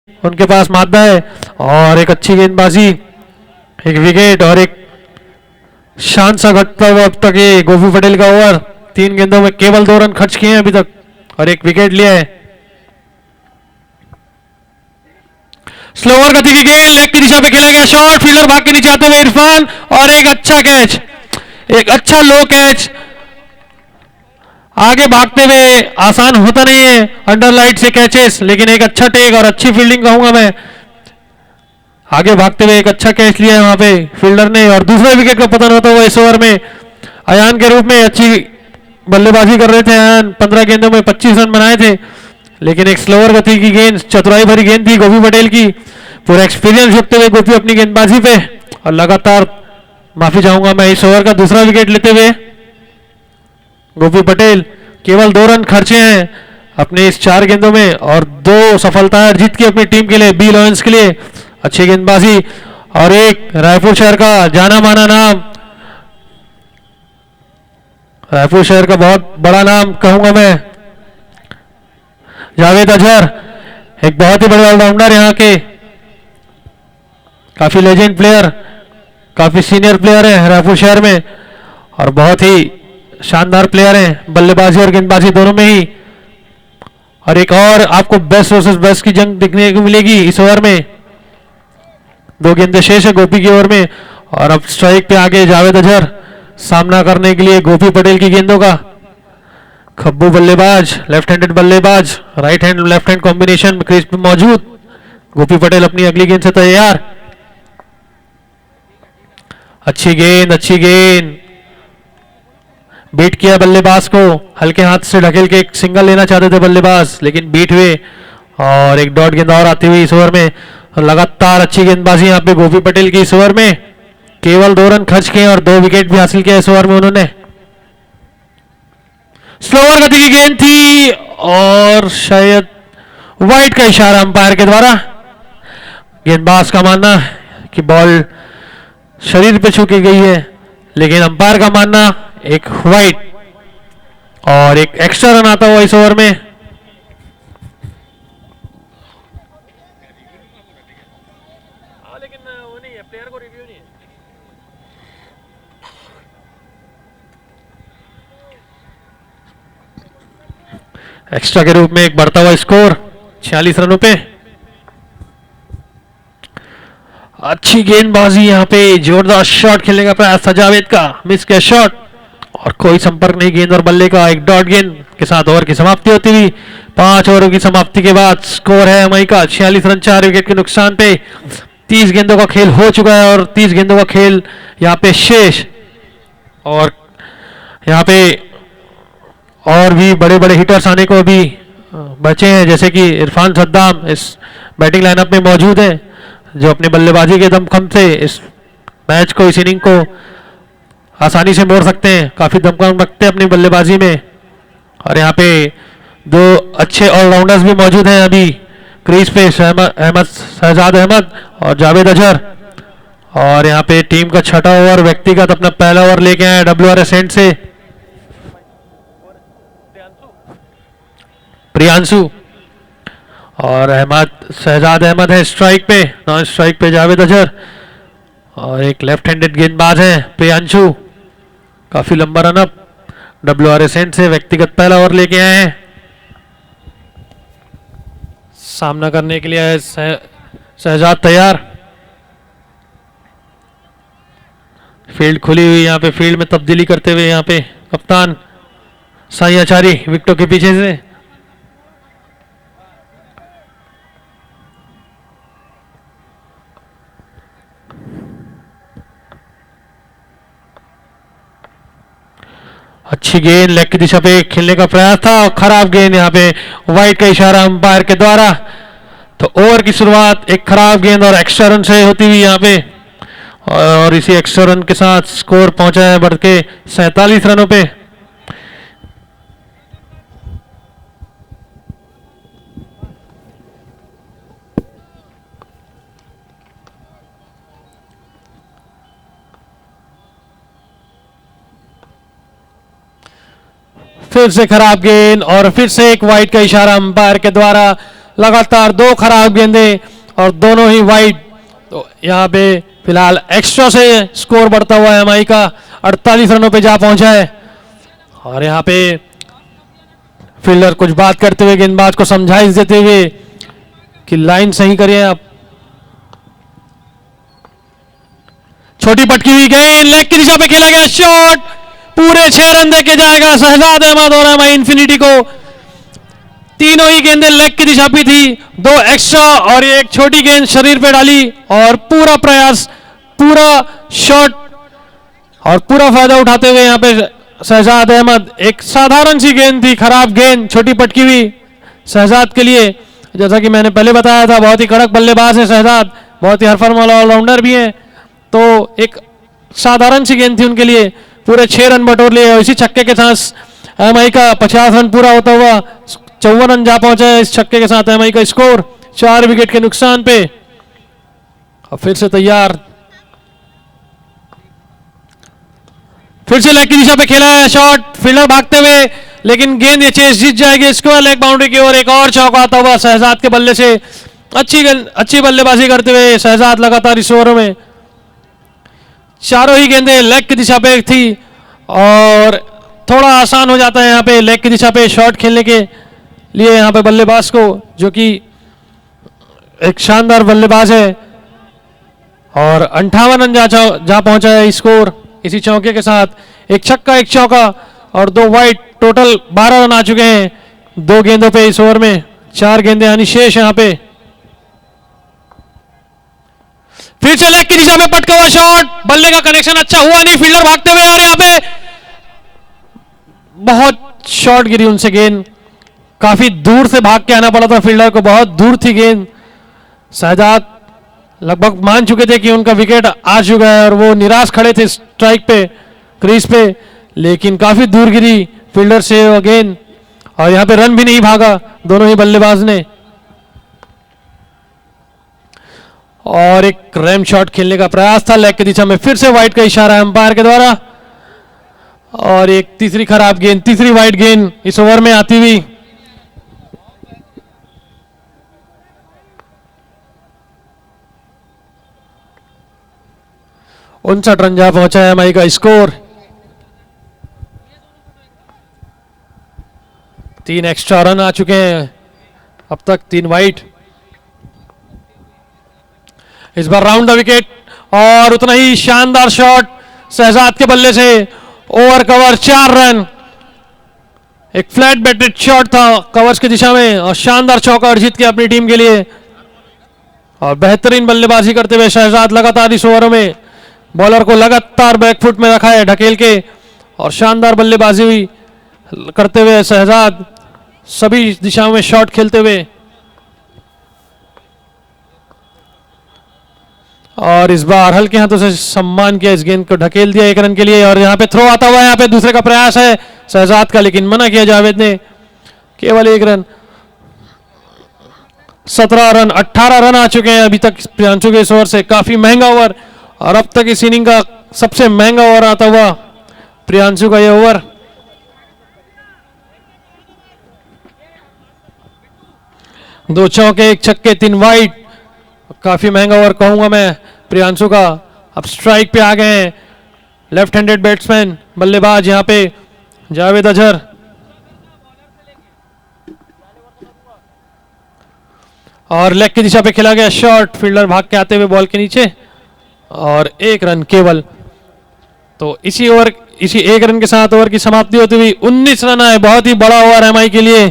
उनके पास मादा है और एक अच्छी गेंदबाजी, एक विकेट और एक शान सा घटता हुआ अब तक ये गोपी पटेल का ओवर। 3 गेंदों में केवल 2 रन खर्च किए हैं अभी तक और एक विकेट लिया है। स्लोअर गति की गेंद, लेग की दिशा पे खेला गया शॉट, फील्डर भाग के नीचे आते हुए इरफान और एक अच्छा कैच, एक अच्छा लो कैच। आगे भागते हुए आसान होता नहीं है अंडर लाइट से कैचेस, लेकिन एक अच्छा टेक और अच्छी फील्डिंग कहूंगा मैं। आगे भागते हुए एक अच्छा कैच लिया है वहां पे फील्डर ने और दूसरा विकेट का पतन होता हुआ इस ओवर में अयान के रूप में अच्छी बल्लेबाजी कर रहे थे। अयान 15 गेंदों में 25 रन बनाए थे, लेकिन एक स्लोअर गति की गेंद, चतुराई भरी गेंद थी गोपी पटेल की। पूरा एक्सपीरियंस रखते हुए गोपी अपनी गेंदबाजी पे और लगातार, माफी चाहूंगा मैं, इस ओवर का दूसरा विकेट लेते हुए गोपी पटेल केवल 2 रन खर्चे हैं अपने इस 4 गेंदों में और 2 सफलताएं जीत की अपनी टीम के लिए, बी लॉयंस के लिए। अच्छी गेंदबाजी और एक रायपुर शहर का जाना माना नाम, रायपुर शहर का बहुत बड़ा नाम कहूंगा मैं, जावेद अजहर, एक बहुत ही बड़े ऑलराउंडर यहाँ के, काफी लेजेंड प्लेयर, काफी सीनियर प्लेयर है रायपुर शहर में और बहुत ही शानदार प्लेयर हैं बल्लेबाजी और गेंदबाजी दोनों में ही। और एक और आपको बेस्ट वर्सेस बेस्ट की जंग देखने को मिलेगी इस ओवर में। 2 गेंदें शेष है गोपी की ओवर में और अब स्ट्राइक पे आगे जावेद अजहर सामना करने के लिए गोपी पटेल की गेंदों का। खब्बू बल्लेबाज, लेफ्ट हैंडेड बल्लेबाज, right hand left hand combination crease पे मौजूद। गोपी पटेल अपनी अगली गेंद से तैयार। अच्छी गेंद, अच्छी गेंद, बीट किया बल्लेबाज को, हल्के हाथ से ढकेल के एक सिंगल लेना चाहते थे बल्लेबाज, लेकिन बीट हुए और एक डॉट गेंद और आती हुई इस ओवर में। लगातार अच्छी गेंदबाजी यहाँ पे गोपी पटेल की इस ओवर में, केवल 2 रन खर्च किए और 2 विकेट भी हासिल किया इस ओवर में उन्होंने। स्लोअर गति की गेंद थी और शायद वाइड का इशारा अंपायर के द्वारा। गेंदबाज का मानना कि बॉल शरीर पे छू की गई है, लेकिन अंपायर का मानना एक वाइड और एक एक्स्ट्रा रन आता हुआ इस ओवर में। लेकिन वो नहीं है, प्लेयर को रिव्यू नहीं है। एक्स्ट्रा के रूप में एक बढ़ता हुआ स्कोर 46 रनों पे। अच्छी गेंदबाजी यहाँ पे, जोरदार शॉट खेलने का प्रयास था जावेद का, मिस किया शॉट और कोई संपर्क नहीं गेंद और बल्ले का। एक डॉट गेंद के साथ ओवर की समाप्ति होती हुई। 5 ओवरों की समाप्ति के बाद स्कोर है एमआई का 46 रन 4 विकेट के नुकसान पे। 30 गेंदों का खेल हो चुका है और 30 गेंदों का खेल यहाँ पे शेष। और यहाँ पे और भी बड़े बड़े हिटर्स आने को अभी बचे हैं, जैसे कि इरफान सद्दाम इस बैटिंग लाइनअप में मौजूद है, जो अपनी बल्लेबाजी के दमखम से इस मैच को, इस इनिंग को आसानी से मोड़ सकते हैं। काफी दमखम रखते हैं अपनी बल्लेबाजी में। और यहाँ पे 2 अच्छे ऑलराउंडर्स भी मौजूद हैं अभी क्रीज पे, शहजाद अहमद और जावेद अजहर। और यहाँ पे टीम का 6वां ओवर व्यक्तिगत अपना पहला ओवर लेके आए WRS एंड से प्रियांशु और शहजाद अहमद है स्ट्राइक पे, नॉन स्ट्राइक पे जावेद अजहर और एक लेफ्ट हैंडेड गेंदबाज है प्रियांशु। काफी लंबा रनअप WRS एंड से व्यक्तिगत पहला ओवर लेके आए हैं। सामना करने के लिए शहजाद तैयार। फील्ड खुली हुई, यहाँ पे फील्ड में तब्दीली करते हुए यहाँ पे कप्तान साई आचार्य विकेटों के पीछे से। अच्छी गेंद, लेग की दिशा पे खेलने का प्रयास था और खराब गेंद, यहाँ पे वाइड का इशारा अंपायर के द्वारा। तो ओवर की शुरुआत एक खराब गेंद और एक्स्ट्रा रन से होती हुई यहाँ पे, और इसी एक्स्ट्रा रन के साथ स्कोर पहुंचा है बढ़ के 47 रनों पे। फिर से खराब गेंद और फिर से एक वाइड का इशारा अंपायर के द्वारा। लगातार 2 खराब गेंदें और दोनों ही वाइड। तो यहाँ पे फिलहाल एक्स्ट्रा से स्कोर बढ़ता हुआ है एमआई का 48 रनों पे जा पहुंचा है। और यहाँ पे फील्डर कुछ बात करते हुए गेंदबाज को समझाइश देते हुए कि लाइन सही करिए आप। छोटी पटकी हुई गेंद लेग की दिशा पे खेला गया शॉट, पूरे 6 रन देके जाएगा शहजाद अहमद और एमआई इंफिनिटी को। तीनों ही गेंदें लेग की दिशा पे थी, 2 एक्स्ट्रा और एक छोटी गेंद शरीर पे डाली और पूरा प्रयास, पूरा शॉट और पूरा फायदा उठाते हुए यहाँ पे शहजाद अहमद। एक साधारण सी गेंद थी, खराब गेंद, छोटी पटकी हुई शहजाद के लिए। जैसा कि मैंने पहले बताया था, बहुत ही कड़क बल्लेबाज है शहजाद, बहुत ही हरफन वाला ऑलराउंडर भी है। तो एक साधारण सी गेंद थी उनके लिए, पूरे 6 रन बटोर लिए और इसी छक्के के साथ एमआई का 50 रन पूरा होता हुआ 54 रन जा पहुंचा है इस छक्के के साथ एमआई का स्कोर 4 विकेट के नुकसान पे। और फिर से तैयार, फिर से लेग की दिशा पे खेला है शॉट, फील्डर भागते हुए, लेकिन गेंद ये चेस जीत जाएगी स्क्वायर लेग बाउंड्री की ओर। एक और चौका आता हुआ शहजाद के बल्ले से। अच्छी बल्लेबाजी करते हुए शहजाद लगातार इस ओवर में। चारों ही गेंदें लेग की दिशा पे थी और थोड़ा आसान हो जाता है यहाँ पे लेग की दिशा पे शॉट खेलने के लिए यहाँ पे बल्लेबाज को, जो कि एक शानदार बल्लेबाज है। और 58 रन जा पहुंचा है स्कोर इसी चौके के साथ। एक छक्का, एक चौका और 2 वाइड, टोटल 12 रन आ चुके हैं 2 गेंदों पे इस ओवर में। 4 गेंदें आनी शेष यहाँ पे। फिर से लेग की दिशा में पटका हुआ शॉट, बल्ले का कनेक्शन अच्छा हुआ नहीं, फील्डर भागते हुए और यहाँ पे बहुत शॉर्ट गिरी उनसे गेंद, काफी दूर से भाग के आना पड़ा था फील्डर को, बहुत दूर थी गेंद। शहजाद लगभग मान चुके थे कि उनका विकेट आ चुका है और वो निराश खड़े थे स्ट्राइक पे, क्रीज पे, लेकिन काफी दूर गिरी फील्डर से वो गेंद और यहाँ पे रन भी नहीं भागा दोनों ही बल्लेबाज ने। और एक रैम शॉट खेलने का प्रयास था लेग की दिशा में, फिर से वाइड का इशारा अंपायर के द्वारा। और एक तीसरी खराब गेंद, तीसरी वाइड गेंद इस ओवर में आती हुई। उनसठ रन जा पहुंचा है एमआई का स्कोर। 3 एक्स्ट्रा रन आ चुके हैं अब तक, 3 वाइड। इस बार राउंड द विकेट और उतना ही शानदार शॉट शहजाद के बल्ले से, ओवर कवर 4 रन। एक फ्लैट बैटेड शॉट था कवर्स की दिशा में और शानदार चौका अर्जित किया अपनी टीम के लिए। और बेहतरीन बल्लेबाजी करते हुए शहजाद लगातार इस ओवर में बॉलर को लगातार बैकफुट में रखा है ढकेल के, और शानदार बल्लेबाजी हुई करते हुए शहजाद सभी दिशाओं में शॉट खेलते हुए। और इस बार हल्के हाथों से सम्मान किया, इस गेंद को ढकेल दिया 1 रन के लिए। और यहाँ पे थ्रो आता हुआ, यहाँ पे दूसरे का प्रयास है शहजाद का, लेकिन मना किया जावेद ने, केवल 1 रन। 17 रन, 18 रन आ चुके हैं अभी तक प्रियांशु के इस ओवर से। काफी महंगा ओवर, और अब तक इस इनिंग का सबसे महंगा ओवर आता हुआ प्रियांशु का ये ओवर। दो चौके, 1 छक्के, 3 वाइड, काफी महंगा ओवर कहूंगा मैं प्रियांशु का। अब स्ट्राइक पे आ गए हैं लेफ्ट हैंडेड बैट्समैन बल्लेबाज यहाँ पे जावेद अजहर। और लेग की दिशा पे खेला गया शॉट, फील्डर भाग के आते हुए बॉल के नीचे और 1 रन केवल। तो इसी 1 रन के साथ ओवर की समाप्ति होती हुई 19 रन आए। बहुत ही बड़ा ओवर एमआई के लिए।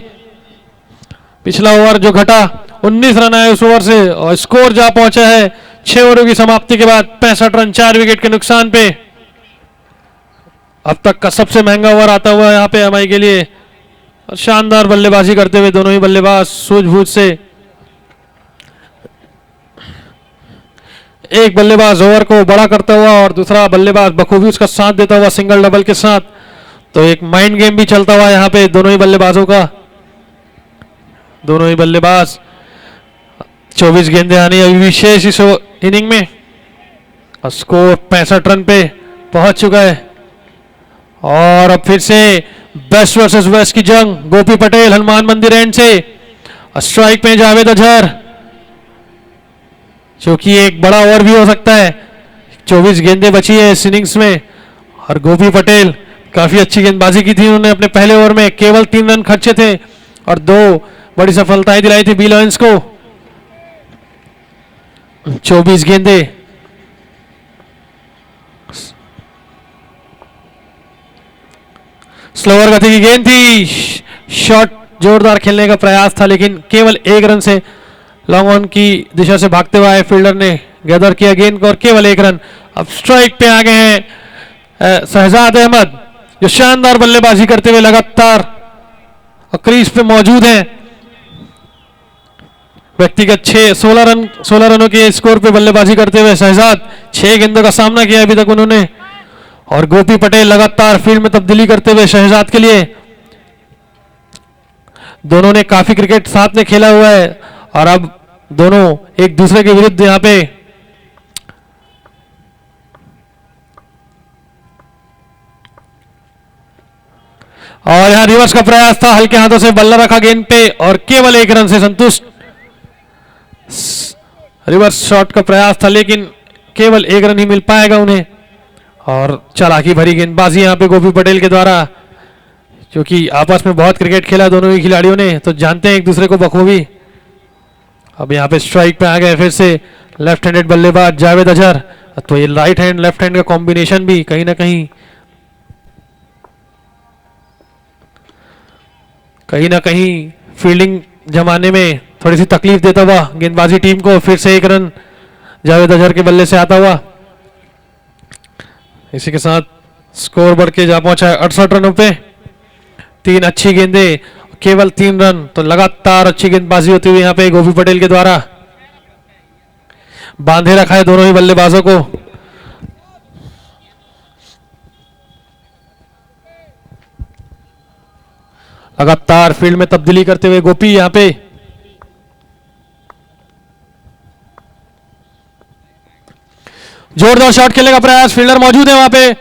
पिछला ओवर जो घटा 19 रन आए उस ओवर से, और स्कोर जा पहुंचा है 6 ओवरों की समाप्ति के बाद 65 रन 4 विकेट के नुकसान पे। अब तक का सबसे महंगा ओवर आता हुआ यहाँ पे एमआई के लिए। और शानदार बल्लेबाजी करते हुए दोनों ही बल्लेबाज सूझबूझ से। एक बल्लेबाज ओवर को बड़ा करता हुआ और दूसरा बल्लेबाज बखूबी उसका साथ देता हुआ सिंगल डबल के साथ। तो एक माइंड गेम भी चलता हुआ यहाँ पे दोनों ही बल्लेबाजों का। दोनों ही बल्लेबाज 24 गेंदें आनी अभी विशेष इस इनिंग में, और स्कोर 65 रन पे पहुंच चुका है। और अब फिर से बेस्ट वर्सेस वेस्ट की जंग, गोपी पटेल हनुमान मंदिर एंड से, स्ट्राइक पे जावेद अजहर, जो कि एक बड़ा ओवर भी हो सकता है। 24 गेंदें बची है इस इनिंग्स में और गोपी पटेल काफी अच्छी गेंदबाजी की थी उन्होंने अपने पहले ओवर में, केवल 3 रन खर्चे थे और 2 बड़ी सफलताएं दिलाई थी बी लॉयंस को। 24 गेंदे, स्लोअर गति की गेंद थी, शॉट जोरदार खेलने का प्रयास था लेकिन केवल 1 रन से लॉन्ग ऑन की दिशा से भागते हुए आए फील्डर ने गैदर किया गेंद को और केवल 1 रन। अब स्ट्राइक पे आ गए हैं शहजाद अहमद, जो शानदार बल्लेबाजी करते हुए लगातार क्रीज पे मौजूद हैं। व्यक्तिगत 16 रनों के स्कोर पे बल्लेबाजी करते हुए शहजाद 6 गेंदों का सामना किया अभी तक उन्होंने, और गोपी पटेल लगातार फील्ड में तब्दीली करते हुए शहजाद के लिए। दोनों ने काफी क्रिकेट साथ में खेला हुआ है और अब दोनों एक दूसरे के विरुद्ध यहां पे और यहां रिवर्स का प्रयास था, हल्के हाथों से बल्ला रखा गेंद पे और केवल 1 रन से संतुष्ट। रिवर्स शॉट का प्रयास था लेकिन केवल 1 रन ही मिल पाएगा उन्हें। और चालाकी भरी गेंदबाजी यहां पे गोपी पटेल के द्वारा, क्योंकि आपस में बहुत क्रिकेट खेला दोनों ही खिलाड़ियों ने तो जानते हैं एक दूसरे को बखूबी। अब यहां पे स्ट्राइक पे आ गए फिर से लेफ्ट हैंडेड बल्लेबाज जावेद अजहर, तो ये राइट हैंड लेफ्ट हैंड का कॉम्बिनेशन भी कहीं ना कहीं फील्डिंग जमाने में थोड़ी सी तकलीफ देता हुआ गेंदबाजी टीम को। फिर से 1 रन जावेद अजहर के बल्ले से आता हुआ, इसी के साथ स्कोर बढ़ के जा पहुंचा है 68 रनों पे। 3 अच्छी गेंदें, केवल 3 रन, तो लगातार अच्छी गेंदबाजी होती हुई यहां पे गोपी पटेल के द्वारा बांधे रखा है दोनों ही बल्लेबाजों को। लगातार फील्ड में तब्दीली करते हुए गोपी यहां पे जोरदार शॉट खेलने का प्रयास, फील्डर मौजूद है वहां पे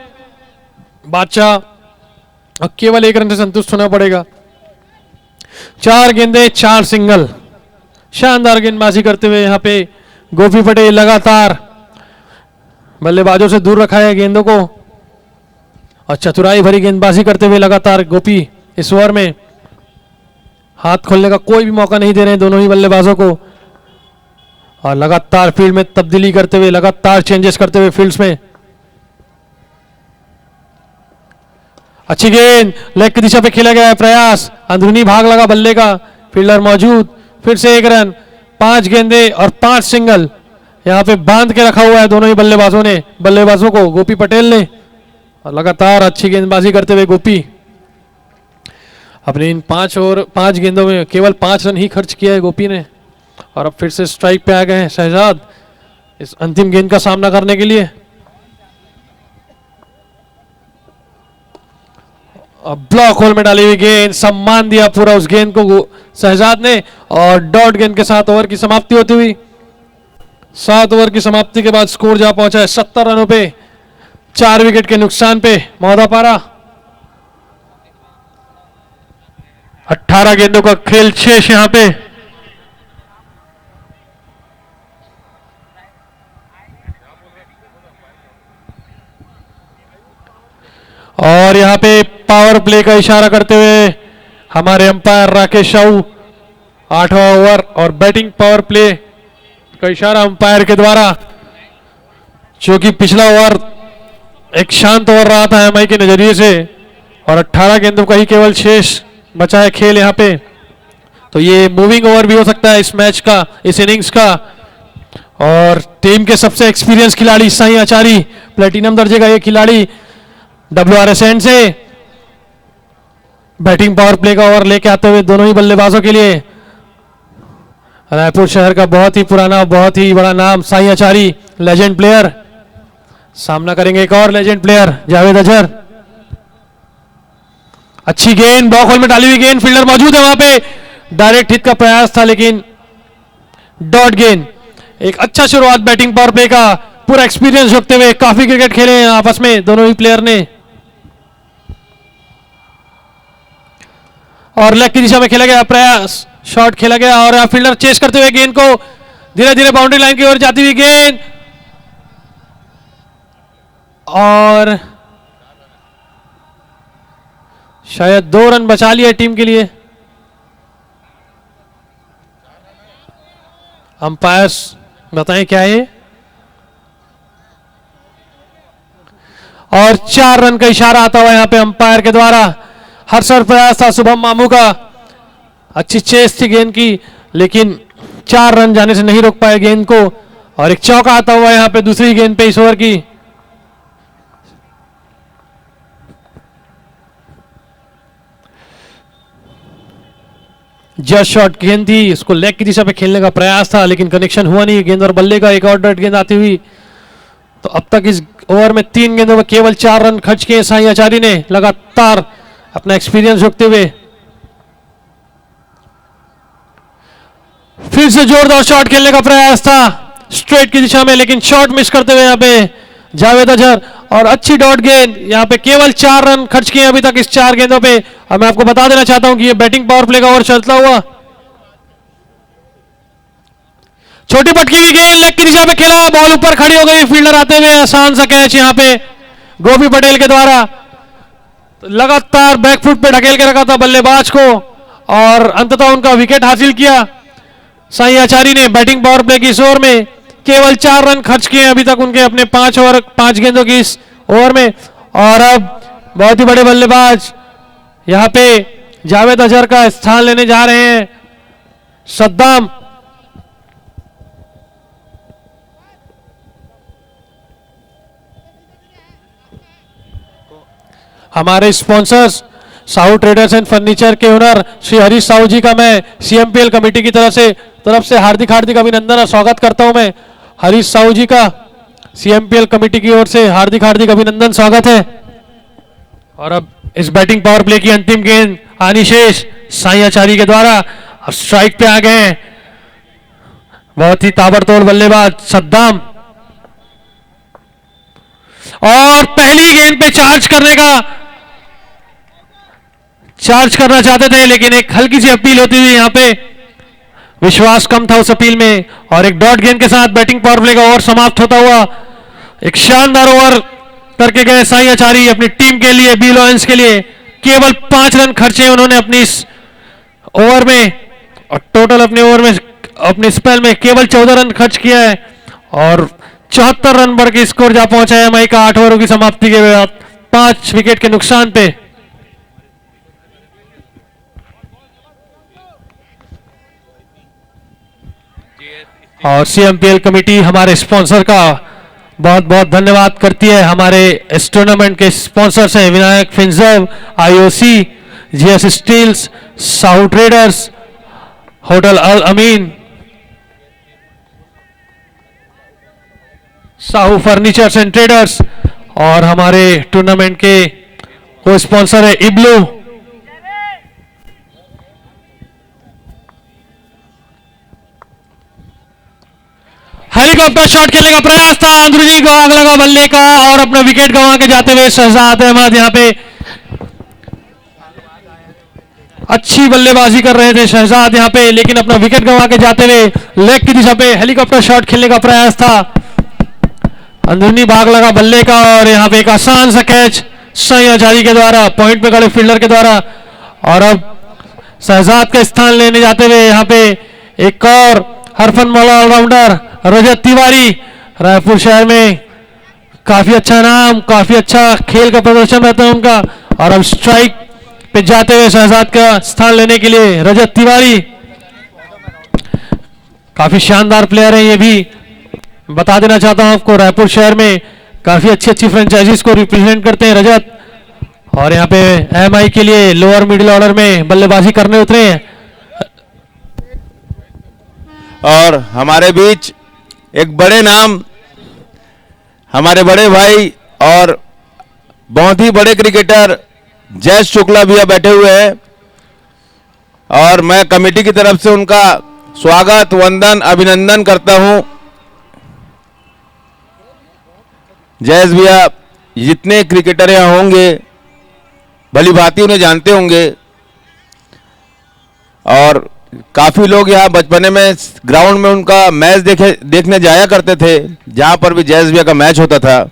बादशाह, और केवल 1 रन से संतुष्ट होना पड़ेगा। 4 गेंदे 4 सिंगल, शानदार गेंदबाजी करते हुए यहां पे गोपी पटेल लगातार बल्लेबाजों से दूर रखा है गेंदों को और चतुराई भरी गेंदबाजी करते हुए लगातार गोपी इस ओवर में हाथ खोलने का कोई भी मौका नहीं दे रहे हैं दोनों ही बल्लेबाजों को, और लगातार फील्ड में तब्दीली करते हुए, लगातार चेंजेस करते हुए फील्ड्स में। अच्छी गेंद लेग की दिशा पे खेला गया है प्रयास, अंदरूनी भाग लगा बल्ले का, फील्डर मौजूद, फिर से 1 रन। 5 गेंदे और 5 सिंगल यहां पे बांध के रखा हुआ है दोनों ही बल्लेबाजों को गोपी पटेल ने, और लगातार अच्छी गेंदबाजी करते हुए गोपी अपने इन 5 गेंदों में केवल 5 रन ही खर्च किया है गोपी ने। और अब फिर से स्ट्राइक पे आ गए हैं शहजाद इस अंतिम गेंद का सामना करने के लिए। अब ब्लॉक होल में डाली हुई गेंद, सम्मान दिया पूरा उस गेंद को शहजाद ने, और डॉट गेंद के साथ ओवर की समाप्ति होती हुई 7 ओवर की समाप्ति के बाद स्कोर जा पहुंचा है 70 रनों पे, 4 विकेट के नुकसान पे मोहदापारा। 18 गेंदों का खेल शेष यहां पे। और यहां पे पावर प्ले का इशारा करते हुए हमारे अंपायर राकेश साहू 8वां ओवर और बैटिंग पावर प्ले का इशारा अंपायर के द्वारा, जो कि पिछला ओवर एक शांत ओवर रहा था एमआई के नजरिए से, और 18 गेंदों का ही केवल शेष बचा है खेल यहां पे, तो ये मूविंग ओवर भी हो सकता है इस मैच का, इस इनिंग्स का। और टीम के सबसे एक्सपीरियंस खिलाड़ी साई आचारी, प्लेटिनम दर्जे का ये खिलाड़ी WRSN से बैटिंग पावर प्ले का ओवर लेके आते हुए दोनों ही बल्लेबाजों के लिए। रायपुर शहर का बहुत ही पुराना, बहुत ही बड़ा नाम साई आचारी, लेजेंड प्लेयर, सामना करेंगे एक और लेजेंड प्लेयर जावेद अजहर। अच्छी गेंद, ब्लॉक होल में डाली हुई गेंद, फील्डर मौजूद है वहां पे, डायरेक्ट हिट का प्रयास था लेकिन डॉट गेंद। एक अच्छा शुरुआत बैटिंग पावर प्ले का, पूरा एक्सपीरियंस रखते हुए, काफी क्रिकेट खेले हैं आपस में दोनों ही प्लेयर ने, और लेग की दिशा में खेला गया प्रयास, शॉट खेला गया और फील्डर चेस करते हुए गेंद को धीरे धीरे बाउंड्री लाइन की ओर जाती हुई गेंद और शायद 2 रन बचा लिए टीम के लिए। अंपायर्स बताएं क्या है और 4 रन का इशारा आता हुआ यहां पे अंपायर के द्वारा। हर्षद प्रयास था शुभम मामू का, अच्छी चेस थी गेंद की लेकिन 4 रन जाने से नहीं रोक पाए गेंद को और एक चौका आता हुआ यहां पे दूसरी गेंद पे इस ओवर की। जस्ट शॉट गेंद थी, उसको लेग की दिशा पे खेलने का प्रयास था लेकिन कनेक्शन हुआ नहीं। गेंद और बल्ले का एक और डॉट गेंद आती हुई। तो अब तक इस ओवर में 3 गेंदों में केवल 4 रन खर्च किए साई आचार्य ने, लगातार अपना एक्सपीरियंस जोड़ते हुए। फिर से जोरदार शॉट खेलने का प्रयास था स्ट्रेट की दिशा में लेकिन शॉट मिस करते हुए यहां पे जावेद अजहर और अच्छी डॉट गेंद। यहां पे केवल 4 रन खर्च किए अभी तक इस 4 गेंदों पे। अब मैं आपको बता देना चाहता हूं कि ये बैटिंग पावर प्ले का ओवर चलता हुआ। छोटी पटकी की गेंद लेग की दिशा में खेला, बॉल ऊपर खड़ी हो गई, फील्डर आते हुए आसान सा कैच यहां पे गोपी पटेल के द्वारा। तो लगातार बैकफुट पे ढकेल के रखा था बल्लेबाज को और अंततः उनका विकेट हासिल किया साई आचार्य ने। बैटिंग पावर प्ले की इस ओवर में केवल 4 रन खर्च किए अभी तक उनके अपने 5 गेंदों की इस ओवर में। और अब बहुत ही बड़े बल्लेबाज यहां पे जावेद अजहर का स्थान लेने जा रहे हैं सद्दाम। हमारे sponsors Sahu traders and furniture के ओनर श्री हरीश साहू जी का मैं सीएमपीएल कमेटी की तरफ से हार्दिक अभिनंदन और स्वागत करता हूं। मैं हरीश साहू जी का सीएमपीएल कमेटी की ओर से हार्दिक अभिनंदन स्वागत है। और अब इस बैटिंग पावर प्ले की अंतिम गेंद आनी शेष साई आचार्य के द्वारा। अब स्ट्राइक पे आ गए हैं बहुत ही ताबड़तोड़ बल्लेबाज सद्दाम और पहली गेंद पे चार्ज करना चाहते थे लेकिन एक हल्की सी अपील होती हुई यहां पे विश्वास कम था उस अपील में और एक डॉट गेंद के साथ बैटिंग पावर प्ले का ओवर समाप्त होता हुआ। एक शानदार ओवर करके गए साई आचार्य अपनी टीम के लिए, बी लॉयंस के लिए। केवल 5 रन खर्चे उन्होंने अपनी इस ओवर में और टोटल अपने ओवर में अपने स्पेल में केवल 14 रन खर्च किया है और 74 रन बढ़ के स्कोर जा पहुंचा है एमआई का 8 ओवरों की समाप्ति के बाद 5 विकेट के नुकसान पे। और सीएमपीएल कमेटी हमारे स्पॉन्सर का बहुत बहुत धन्यवाद करती है। हमारे इस टूर्नामेंट के स्पॉन्सर्स हैं Vinayak Finserv, IOC, GS steels, Sahu traders, hotel Al Amin, Sahu furnitures and traders और हमारे टूर्नामेंट के को स्पॉन्सर है इब्लू। हेलीकॉप्टर शॉट खेलने का प्रयास था, अंदरूनी को आग लगा बल्ले का और अपना विकेट गंवा के जाते हुए शहजाद अहमद यहां पे अच्छी बल्लेबाजी कर रहे थे शहजाद यहां पे लेकिन अपना विकेट गंवा के जाते हुए लेग की दिशा पे हेलीकॉप्टर शॉट खेलने का प्रयास था, अंदरूनी भाग लगा बल्ले का और यहां पे एक आसान सा कैच साई आचार्य के द्वारा, पॉइंट पे खड़े फील्डर के द्वारा। और अब शहजाद का स्थान लेने जाते हुए यहां पे एक और हरफन मौला ऑलराउंडर रजत तिवारी, रायपुर शहर में काफी अच्छा नाम, काफी अच्छा खेल का प्रदर्शन रहता है उनका। और अब स्ट्राइक पे जाते हुए शहजाद का स्थान लेने के लिए रजत तिवारी, काफी शानदार प्लेयर है ये भी। बता देना चाहता हूं आपको रायपुर शहर में काफी अच्छी फ्रेंचाइजीज को रिप्रेजेंट करते हैं रजत और यहाँ पे एमआई के लिए लोअर मिडिल ऑर्डर में बल्लेबाजी करने उतरे हैं। और हमारे बीच एक बड़े नाम, हमारे बड़े भाई और बहुत ही बड़े क्रिकेटर जयेश शुक्ला भैया बैठे हुए हैं और मैं कमेटी की तरफ से उनका स्वागत, वंदन, अभिनंदन करता हूं। जयेश भैया जितने क्रिकेटर यहाँ होंगे भली भांति उन्हें जानते होंगे और काफी लोग यहाँ बचपने में ग्राउंड में उनका मैच देखने जाया करते थे, जहां पर भी जैस भैया का मैच होता था।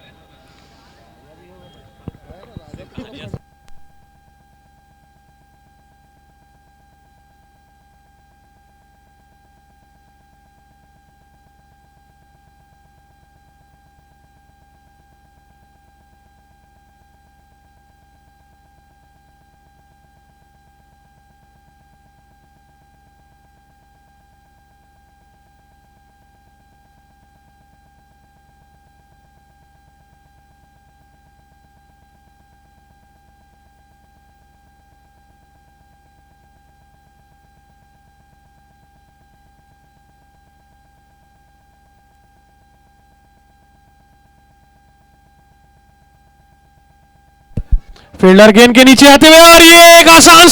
फील्डर गेंद के नीचे आते हुए और ये एक आसान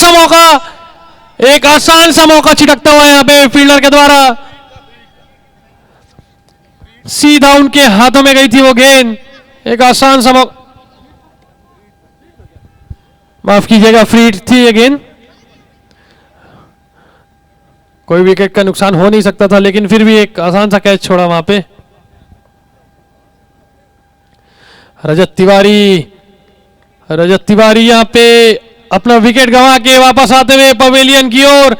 सा मौका छिटकता हुआ यहां पे फील्डर के द्वारा सीधा उनके हाथों में गई थी वो गेंद। एक आसान सा मौका, माफ कीजिएगा, फ्री थी ये गेंद। कोई विकेट का नुकसान हो नहीं सकता था, लेकिन फिर भी एक आसान सा कैच छोड़ा वहां पे। रजत तिवारी यहां पे अपना विकेट गंवा के वापस आते हुए पवेलियन की ओर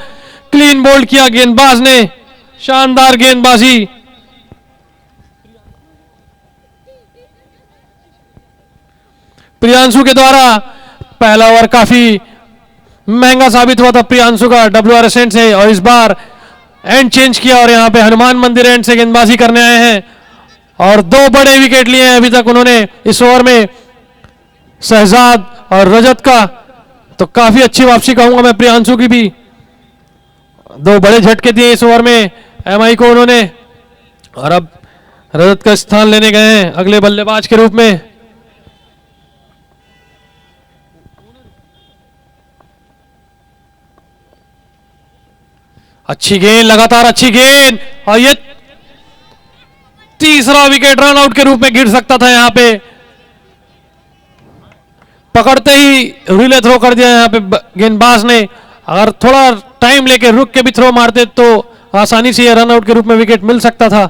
क्लीन बोल्ड किया गेंदबाज ने। शानदार गेंदबाजी। प्रियांशु के द्वारा पहला ओवर काफी महंगा साबित हुआ था प्रियांशु का WRS एंड से, और इस बार एंड चेंज किया और यहां पे हनुमान मंदिर एंड से गेंदबाजी करने आए हैं और 2 बड़े विकेट लिए हैं अभी तक उन्होंने इस ओवर में, शहजाद और रजत का। तो काफी अच्छी वापसी कहूंगा मैं प्रियांशु की भी। 2 बड़े झटके दिए इस ओवर में MI को उन्होंने, और अब रजत का स्थान लेने गए हैं अगले बल्लेबाज के रूप में। अच्छी गेंद, लगातार अच्छी गेंद, और ये तीसरा विकेट रन आउट के रूप में गिर सकता था यहां पे। पकड़ते ही रिले थ्रो कर दिया यहां पे गेंदबाज ने। अगर थोड़ा टाइम लेके रुक के भी थ्रो मारते तो आसानी से ये रन आउट के रूप में विकेट मिल सकता था।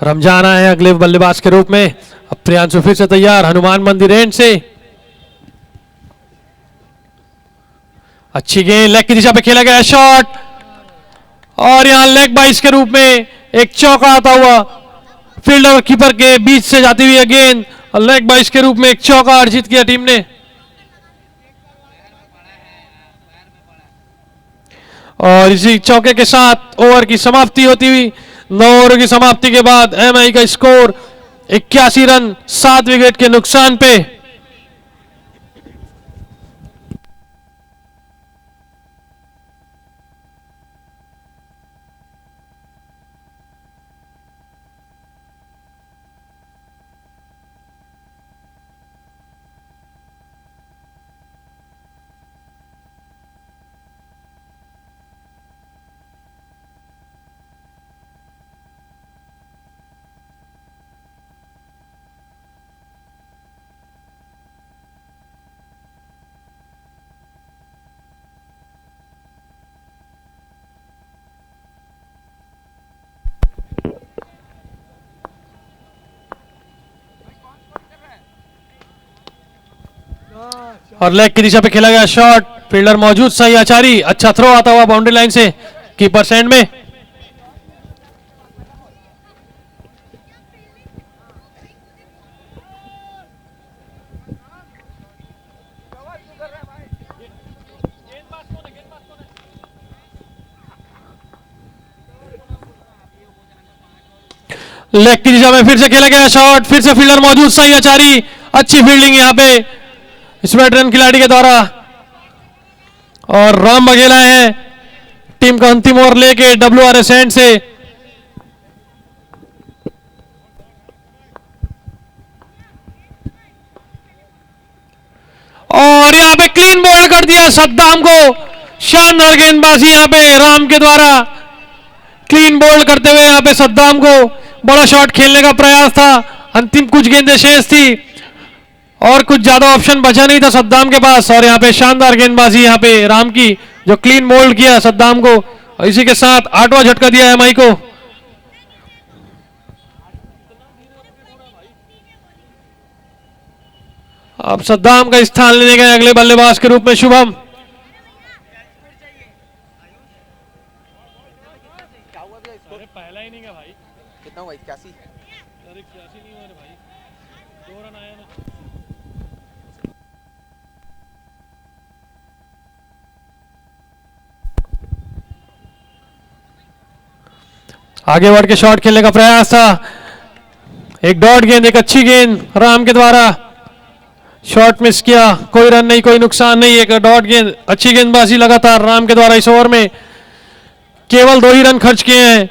रमजान आए हैं अगले बल्लेबाज के रूप में। अब प्रियांशु फिर से तैयार हनुमान मंदिर एंड से। अच्छी गेंद, लेग की दिशा पे खेला गया शॉट, और यहां लेग बाइस के रूप में एक चौका आता हुआ। फील्डर और कीपर के बीच से जाती हुई गेंद और लेग बाइस के रूप में एक चौका अर्जित किया टीम ने। और इसी चौके के साथ ओवर की समाप्ति होती हुई। 9 ओवर की समाप्ति के बाद MI का स्कोर 81 रन 7 विकेट के नुकसान पे। और लेग की दिशा पे खेला गया शॉट, फील्डर मौजूद, सही आचारी, अच्छा थ्रो आता हुआ बाउंड्री लाइन से कीपर सेंड में। लेग की दिशा में फिर से खेला गया शॉट, फिर से फील्डर मौजूद, सही आचारी, अच्छी फील्डिंग यहां पे इस वेटरन खिलाड़ी के द्वारा। और राम बघेला है टीम का अंतिम ओवर लेके WRS एंड से। और यहां पे क्लीन बोल्ड कर दिया सद्दाम को, शानदार गेंदबाजी यहाँ पे राम के द्वारा क्लीन बोल्ड करते हुए यहाँ पे सद्दाम को बड़ा शॉट खेलने का प्रयास था। अंतिम कुछ गेंदें शेष थी और कुछ ज्यादा ऑप्शन बचा नहीं था सद्दाम के पास, और यहाँ पे शानदार गेंदबाजी यहाँ पे राम की जो क्लीन बोल्ड किया सद्दाम को, और इसी के साथ 8वां झटका दिया एमआई को। अब सद्दाम का स्थान लेने गए अगले बल्लेबाज के रूप में शुभम। पहला इनिंग है भाई, कितना हुआ 81? आगे बढ़ के शॉट खेलने का प्रयास था, एक डॉट गेंद, एक अच्छी गेंद राम के द्वारा, शॉट मिस किया, कोई रन नहीं, कोई नुकसान नहीं, एक डॉट गेंद, अच्छी गेंदबाजी लगातार राम के द्वारा। इस ओवर में केवल 2 ही रन खर्च किए हैं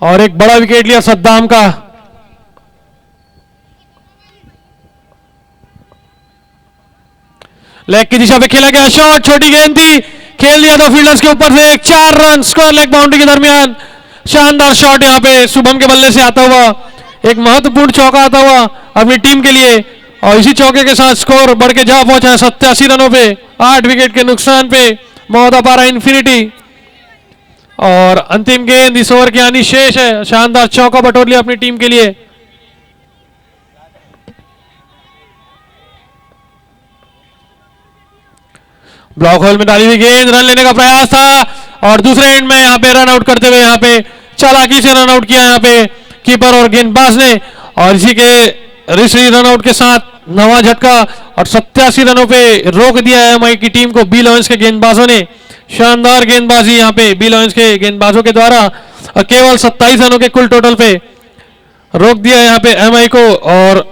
और एक बड़ा विकेट लिया सद्दाम का। लेग की दिशा पे खेला गया शॉट, छोटी गेंद थी, खेल दिया था फील्डर्स के ऊपर से, एक 4 रन स्क्वायर लेग बाउंड्री के दरमियान। शानदार शॉट यहाँ पे शुभम के बल्ले से आता हुआ, एक महत्वपूर्ण चौका आता हुआ अपनी टीम के लिए, और इसी चौके के साथ स्कोर बढ़ के जा पहुंचा 87 रनों पे, 8 विकेट के नुकसान पे मौदा पारा इंफिनिटी। और अंतिम गेंद इस ओवर की आनी शेष है, शानदार चौका बटोर लिया अपनी टीम के लिए। ब्लॉक होल में डाली हुई गेंद, रन लेने का प्रयास था और दूसरे एंड में यहाँ पे रन आउट करते हुए यहाँ पे चालाकी से रन आउट किया यहाँ पे कीपर और गेंदबाज ने, और इसी के ऋषि रन आउट के साथ 9वां झटका और 87 रनों पे रोक दिया है एमआई की टीम को बी लॉयंस के गेंदबाजों ने। शानदार गेंदबाजी यहाँ पे बी लॉयंस के गेंदबाजों के द्वारा, केवल 27 रनों के कुल टोटल पे रोक दिया यहाँ पे एमआई को। और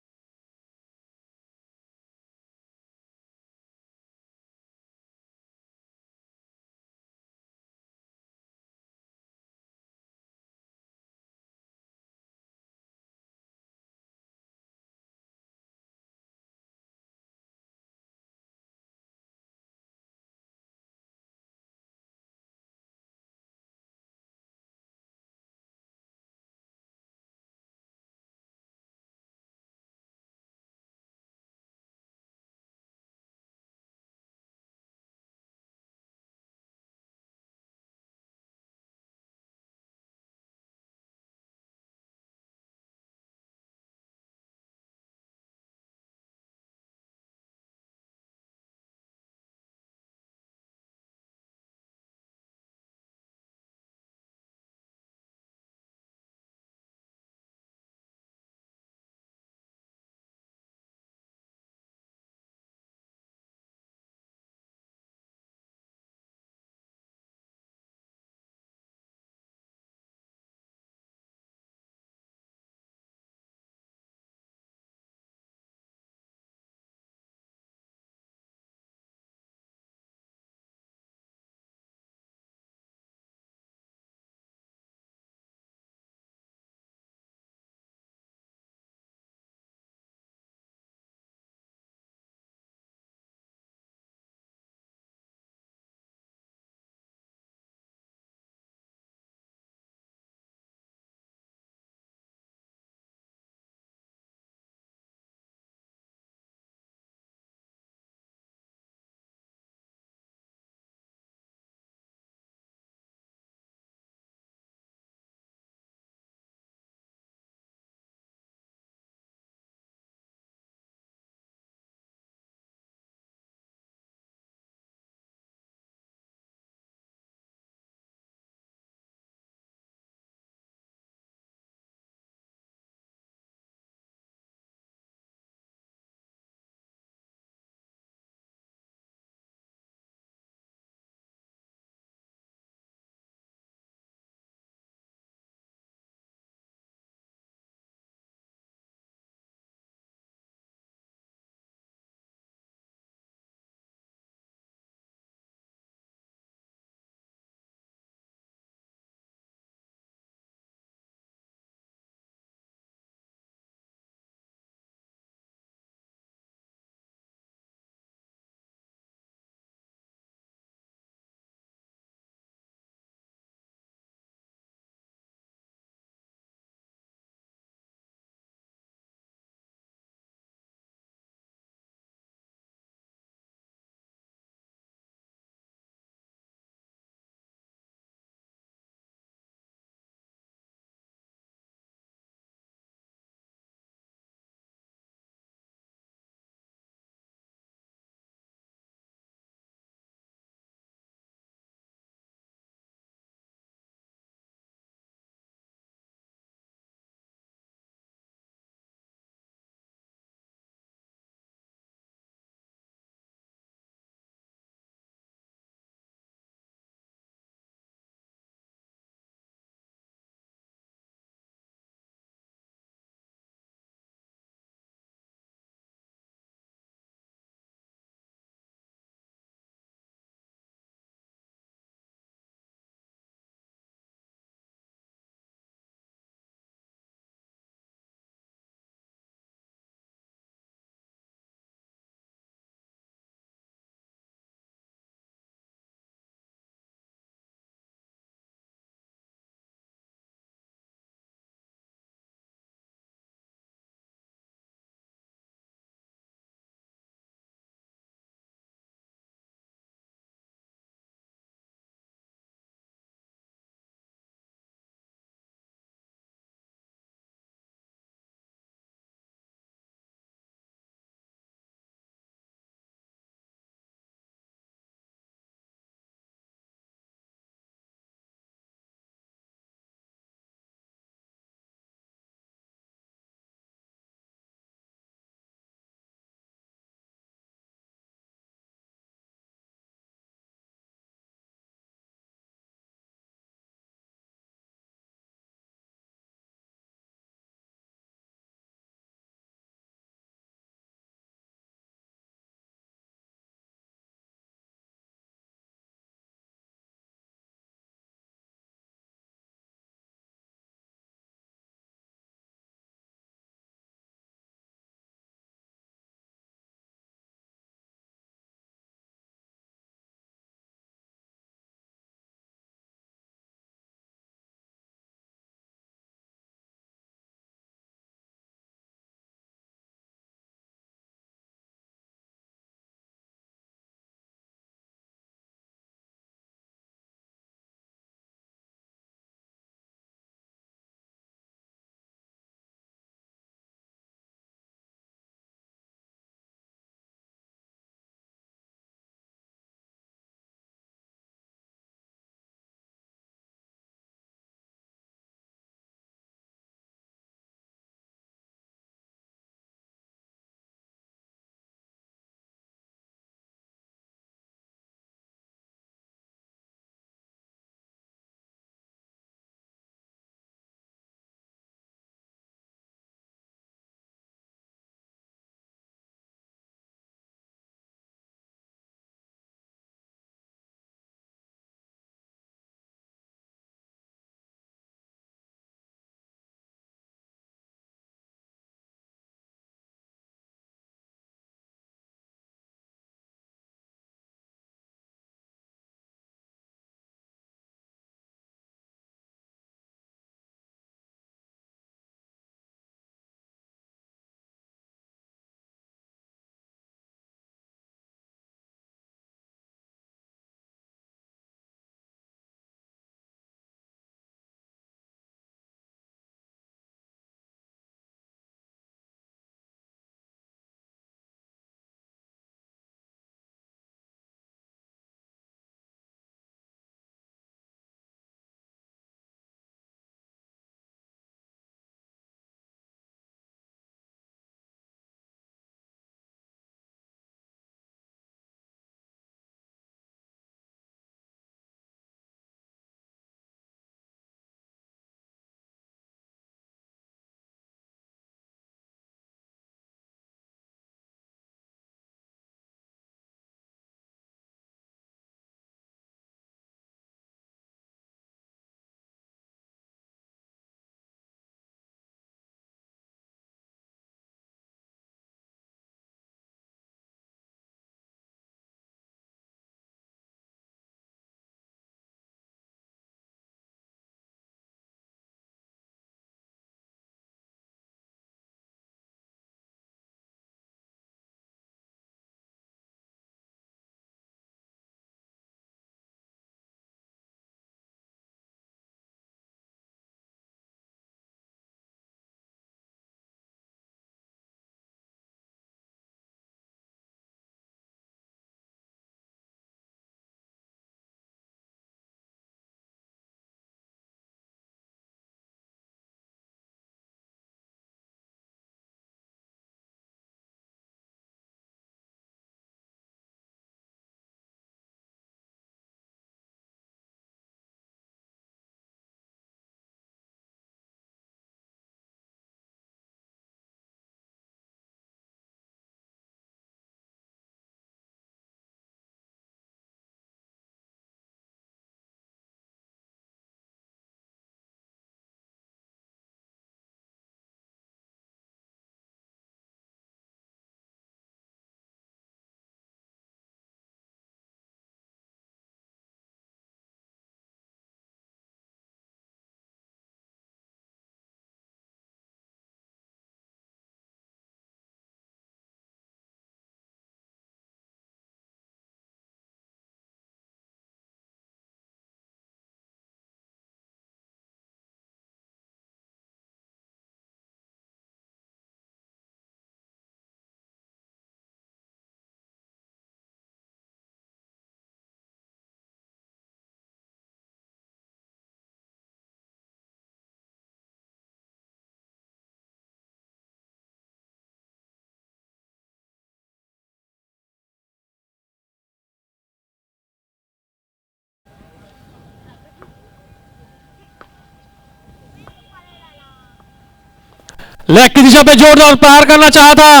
लेग की दिशा पे जोरदार प्रहार करना चाहा था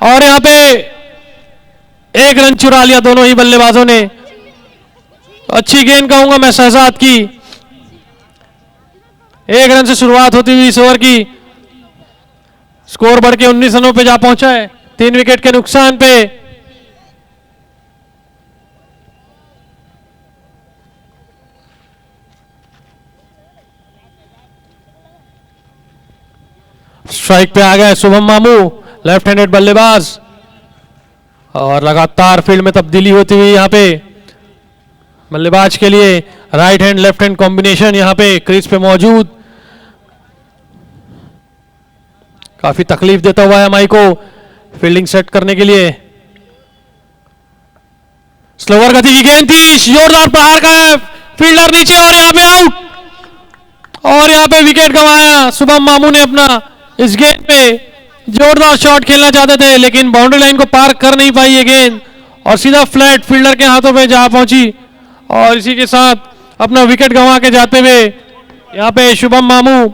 और यहां पे एक रन चुरा लिया दोनों ही बल्लेबाजों ने। अच्छी गेंद कहूंगा मैं शहजाद की। एक रन से शुरुआत होती हुई इस ओवर की स्कोर बढ़ के 19 रनों पे जा पहुंचा है 3 विकेट के नुकसान पे। स्ट्राइक पे आ गए शुभम मामू, लेफ्ट हैंडेड बल्लेबाज, और लगातार फील्ड में तब्दीली होती हुई यहां पे बल्लेबाज के लिए right hand left hand combination यहां पे क्रीज पे मौजूद। काफी तकलीफ देता हुआ है एमआई को फील्डिंग सेट करने के लिए। स्लोवर गति की गेंद थी, जोरदार प्रहार का है, फील्डर नीचे और यहां पे आउट और यहां पे विकेट गंवाया शुभम मामू ने अपना। इस गेंद पे जोरदार शॉट खेलना चाहते थे लेकिन बाउंड्री लाइन को पार कर नहीं पाई ये गेंद और सीधा फ्लैट फील्डर के हाथों पे जा पहुंची और इसी के साथ अपना विकेट गंवा के जाते हुए यहां पे शुभम मामू।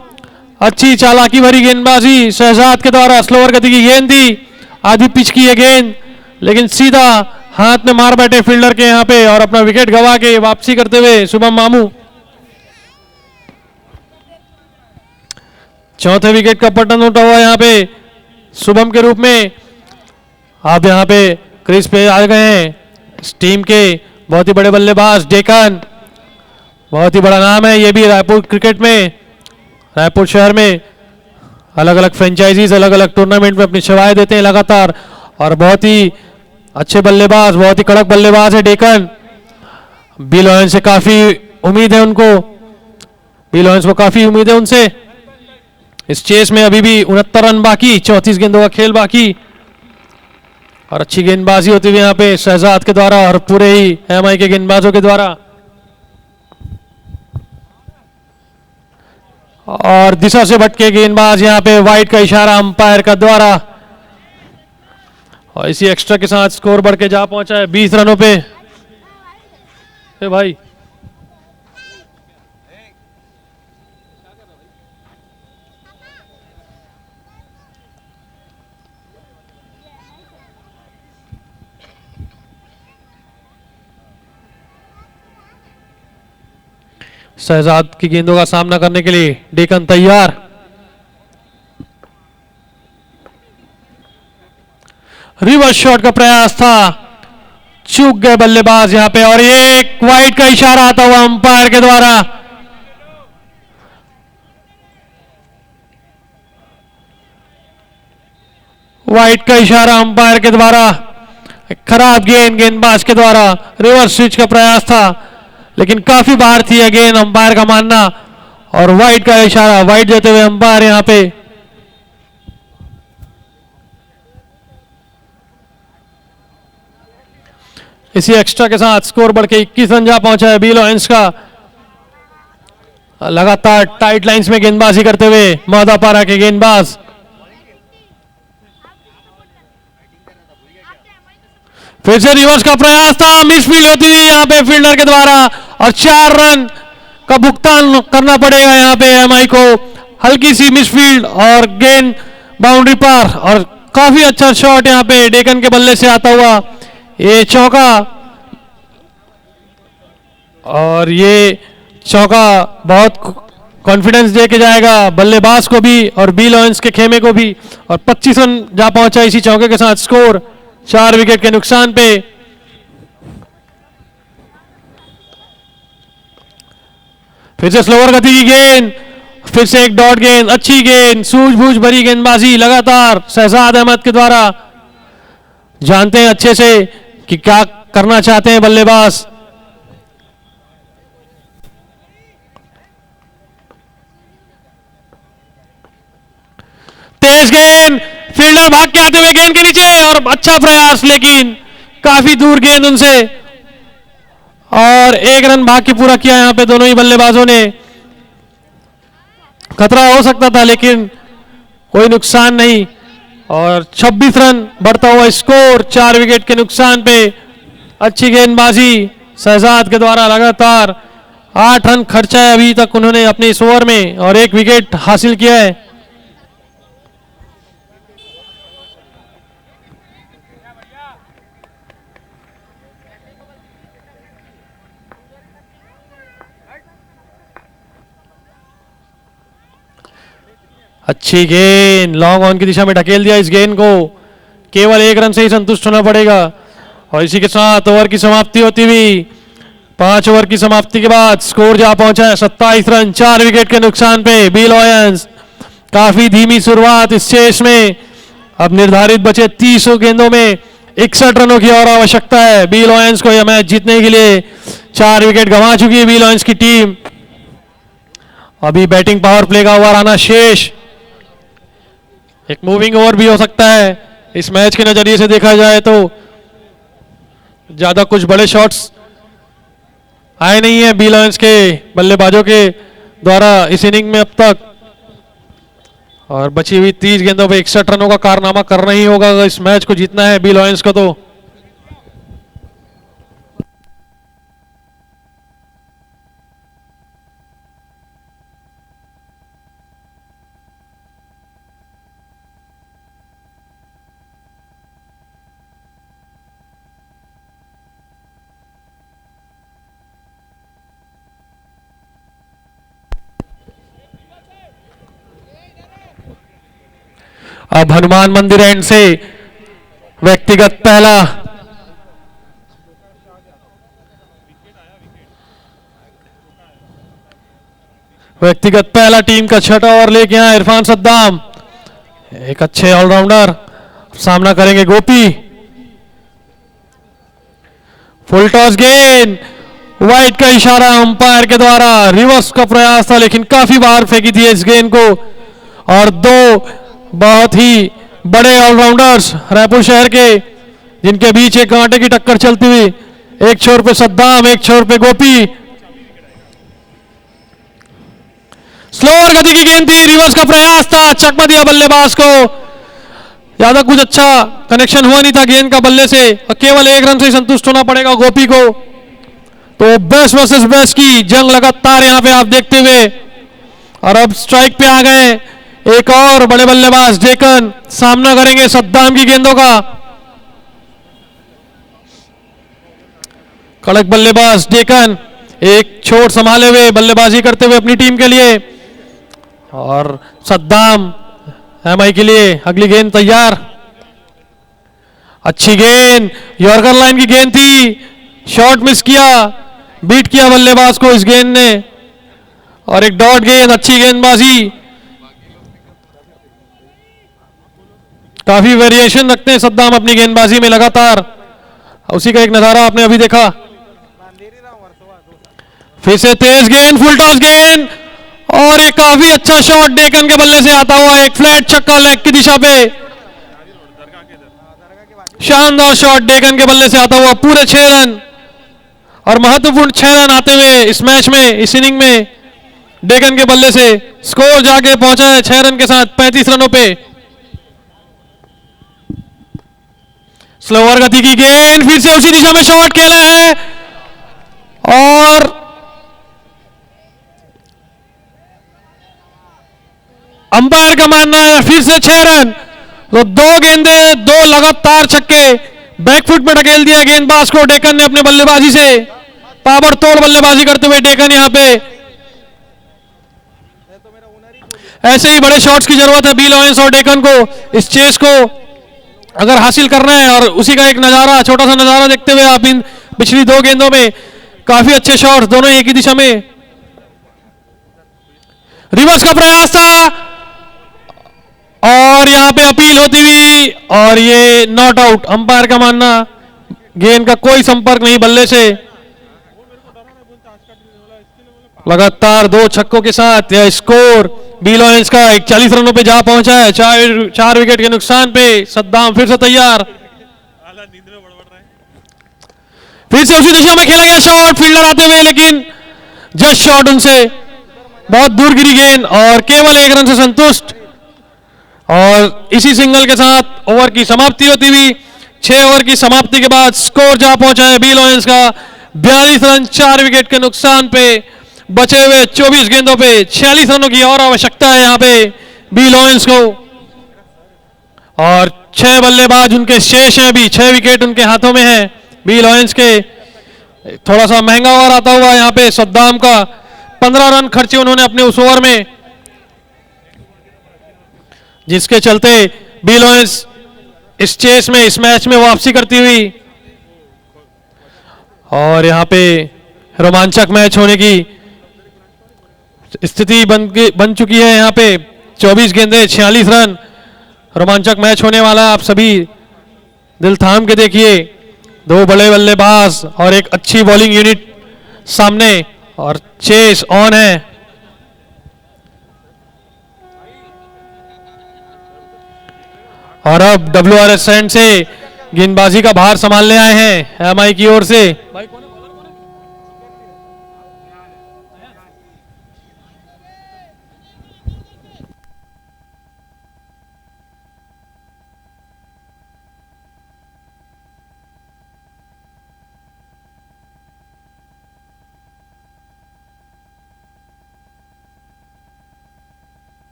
अच्छी चालाकी भरी गेंदबाजी शहजाद के द्वारा, स्लोअर गति की गेंद थी, आधी पिच की ये गेंद लेकिन सीधा हाथ में मार बैठे फील्डर के यहां पे और अपना विकेट गंवा के वापसी करते हुए शुभम मामू। चौथे विकेट का पतन उठा हुआ यहां पे शुभम के रूप में। आप यहां पे क्रीज पे आ गए हैं इस टीम के बहुत ही बड़े बल्लेबाज डेकन, बहुत ही बड़ा नाम है ये भी रायपुर क्रिकेट में, रायपुर शहर में अलग अलग फ्रेंचाइजीज अलग अलग टूर्नामेंट में अपनी सेवाएं देते हैं लगातार और बहुत ही अच्छे बल्लेबाज, बहुत ही कड़क बल्लेबाज है डेकन। बी लॉयंस से काफी उम्मीद है उनको, बी लॉयंस को काफी उम्मीद है उनसे। इस चेस में अभी भी 69 रन बाकी, 34 गेंदों का खेल बाकी और अच्छी गेंदबाजी होती हुई यहाँ पे शहजाद के द्वारा और पूरे ही एमआई के गेंदबाजों के द्वारा। और दिशा से भटके गेंदबाज यहाँ पे वाइड का इशारा अंपायर का द्वारा और इसी एक्स्ट्रा के साथ स्कोर बढ़ के जा पहुंचा है 20 रनों पे। ए भाई शहजाद की गेंदों का सामना करने के लिए डेकन तैयार। रिवर्स शॉट का प्रयास था, चूक गए बल्लेबाज यहां पे और ये एक वाइड का इशारा आता हुआ अंपायर के द्वारा। वाइड का इशारा अंपायर के द्वारा, खराब गेंद गेंदबाज के द्वारा, रिवर्स स्विच का प्रयास था लेकिन काफी बाहर थी अगेन अंपायर का मानना और वाइड का इशारा, वाइड देते हुए अंपायर यहां पे। इसी एक्स्ट्रा के साथ स्कोर बढ़ के 21 रन जा पहुंचा है बी लॉयंस का। लगातार टाइट लाइंस में गेंदबाजी करते हुए मादापारा के गेंदबाज। फिर से रिवर्स का प्रयास था, मिसफील्ड होती हुई यहां पे फील्डर के द्वारा और 4 रन का भुगतान करना पड़ेगा यहां पे एमआई को। हल्की सी मिसफील्ड और गेंद बाउंड्री पार और काफी अच्छा शॉट यहां पे डेकन के बल्ले से आता हुआ ये चौका और ये चौका बहुत कॉन्फिडेंस दे के जाएगा बल्लेबाज को भी और बी लॉयंस के खेमे को भी और 25 रन जा पहुंचा इसी चौके के साथ स्कोर 4 विकेट के नुकसान पे। फिर से स्लोअर गति की गेंद, फिर से एक डॉट गेंद, अच्छी गेंद, सूझबूझ भरी गेंदबाजी लगातार शहजाद अहमद के द्वारा। जानते हैं अच्छे से कि क्या करना चाहते हैं बल्लेबाज। तेज गेंद, फील्डर भाग के आते हुए गेंद के नीचे और अच्छा प्रयास लेकिन काफी दूर गेंद उनसे और 1 रन भाग के पूरा किया यहां पे दोनों ही बल्लेबाजों ने। खतरा हो सकता था लेकिन कोई नुकसान नहीं और 26 रन बढ़ता हुआ स्कोर 4 विकेट के नुकसान पे। अच्छी गेंदबाजी शहजाद के द्वारा, लगातार 8 रन खर्चा है अभी तक उन्होंने अपने इस ओवर में और 1 विकेट हासिल किया है। अच्छी गेंद लॉन्ग ऑन की दिशा में ढकेल दिया इस गेंद को, केवल 1 रन से ही संतुष्ट होना पड़ेगा। और इसी के साथ ओवर की समाप्ति होती हुई 5 ओवर की समाप्ति के बाद स्कोर जा पहुंचा है 27 रन 4 विकेट के नुकसान पे। बी लॉयंस काफी धीमी शुरुआत इस चेस में, अब निर्धारित बचे 30 गेंदों में 61 रनों की और आवश्यकता है बी लॉयंस को यह मैच जीतने के लिए। 4 विकेट गंवा चुकी है बी लॉयंस की टीम। अभी बैटिंग पावर प्ले का ओवर आना शेष, एक मूविंग ओवर भी हो सकता है इस मैच के नजरिए से देखा जाए तो। ज्यादा कुछ बड़े शॉट्स आए नहीं है बी लॉयंस के बल्लेबाजों के द्वारा इस इनिंग में अब तक, और बची हुई 30 गेंदों पे 61 रनों का कारनामा करना ही होगा अगर इस मैच को जीतना है बी लॉयंस को तो। अब हनुमान मंदिर एंड से व्यक्तिगत पहला टीम का छठा ओवर लेके आए इरफान सद्दाम, एक अच्छे ऑलराउंडर। सामना करेंगे गोपी। फुल टॉस गेंद, वाइड का इशारा अंपायर के द्वारा, रिवर्स का प्रयास था लेकिन काफी बाहर फेंकी थी इस गेंद को। और 2 बहुत ही बड़े ऑलराउंडर्स रायपुर शहर के, जिनके बीच एक कांटे की टक्कर चलती हुई, एक छोर पे सद्दाम एक छोर पे गोपी। स्लोअर गति की गेंद थी, रिवर्स का प्रयास था, चकमा दिया बल्लेबाज को। ज्यादा कुछ अच्छा कनेक्शन हुआ नहीं था गेंद का बल्ले से, और केवल 1 रन से संतुष्ट होना पड़ेगा गोपी को। तो बेस्ट वर्सेस बेस्ट की जंग लगातार यहां पे आप देखते हुए, और अब स्ट्राइक पे आ गए एक और बड़े बल्लेबाज डेकन, सामना करेंगे सद्दाम की गेंदों का। कड़क बल्लेबाज डेकन एक छोर संभाले हुए बल्लेबाजी करते हुए अपनी टीम के लिए, और सद्दाम एमआई के लिए अगली गेंद तैयार। अच्छी गेंद, यॉर्कर लाइन की गेंद थी, शॉट मिस किया, बीट किया बल्लेबाज को इस गेंद ने, और एक डॉट गेंद। अच्छी गेंदबाजी, काफी वेरिएशन रखते हैं सद्दाम अपनी गेंदबाजी में लगातार, उसी का एक नजारा आपने अभी देखा। फिर से तेज गेंद, फुल टॉस गेंद, और एक काफी अच्छा शॉट डेकन के बल्ले से आता हुआ, एक फ्लैट छक्का लेग की दिशा पे। शानदार शॉट डेकन के बल्ले से आता हुआ, पूरे 6 रन, और महत्वपूर्ण 6 रन आते हुए इस मैच में, इस इनिंग में डेकन के बल्ले से। स्कोर जाके पहुंचा है 6 रन के साथ 35 रनों पे। स्लोअर गति की गेंद, फिर से उसी दिशा में शॉट खेला है, और अंपायर का मानना है फिर से 6 रन। तो 2 गेंदे, 2 लगातार छक्के, बैकफुट में ढकेल दिया गेंदबाज को डेकन ने अपने बल्लेबाजी से। ताबड़तोड़ बल्लेबाजी करते हुए डेकन यहां पे। ऐसे ही बड़े शॉट्स की जरूरत है बी लॉयंस और डेकन को इस चेस को अगर हासिल करना है, और उसी का एक नजारा, छोटा सा नजारा देखते हुए आप इन पिछली 2 गेंदों में काफी अच्छे शॉट्स, दोनों एक ही दिशा में। रिवर्स का प्रयास था, और यहां पे अपील होती हुई, और ये नॉट आउट। अंपायर का मानना गेंद का कोई संपर्क नहीं बल्ले से। लगातार 2 छक्कों के साथ यह स्कोर बी लॉयंस का 41 रनों पे जा पहुंचा है, 4 विकेट के नुकसान पे। सद्दाम फिर से तैयार, फिर से उसी दिशा में खेला गया शॉट, फील्डर आते हुए, लेकिन जस्ट शॉट उनसे बहुत दूर गिरी गेंद, और केवल 1 रन से संतुष्ट। और इसी सिंगल के साथ ओवर की समाप्ति होती हुई 6 ओवर की समाप्ति के बाद स्कोर जा पहुंचा है बी लॉयंस का 42 रन 4 विकेट के नुकसान पे। बचे हुए 24 गेंदों पे 46 रनों की और आवश्यकता है यहां पे बी लॉयंस को, और 6 बल्लेबाज उनके शेष हैं अभी, 6 विकेट उनके हाथों में है बी लॉयंस के। थोड़ा सा महंगा ओवर आता हुआ यहां पे सद्दाम का, 15 रन खर्चे उन्होंने अपने उस ओवर में। जिसके चलते बी लॉयंस इस चेस में, इस मैच में वापसी करती हुई और यहां पे रोमांचक मैच होने की स्थिति बन चुकी है। यहां पे 24 गेंदे 46 रन, रोमांचक मैच होने वाला है। आप सभी दिल थाम के देखिए, दो बड़े बल्लेबाज और एक अच्छी बॉलिंग यूनिट सामने और चेस ऑन है। और अब WRS एंड से गेंदबाजी का भार संभालने आए हैं MI की ओर से।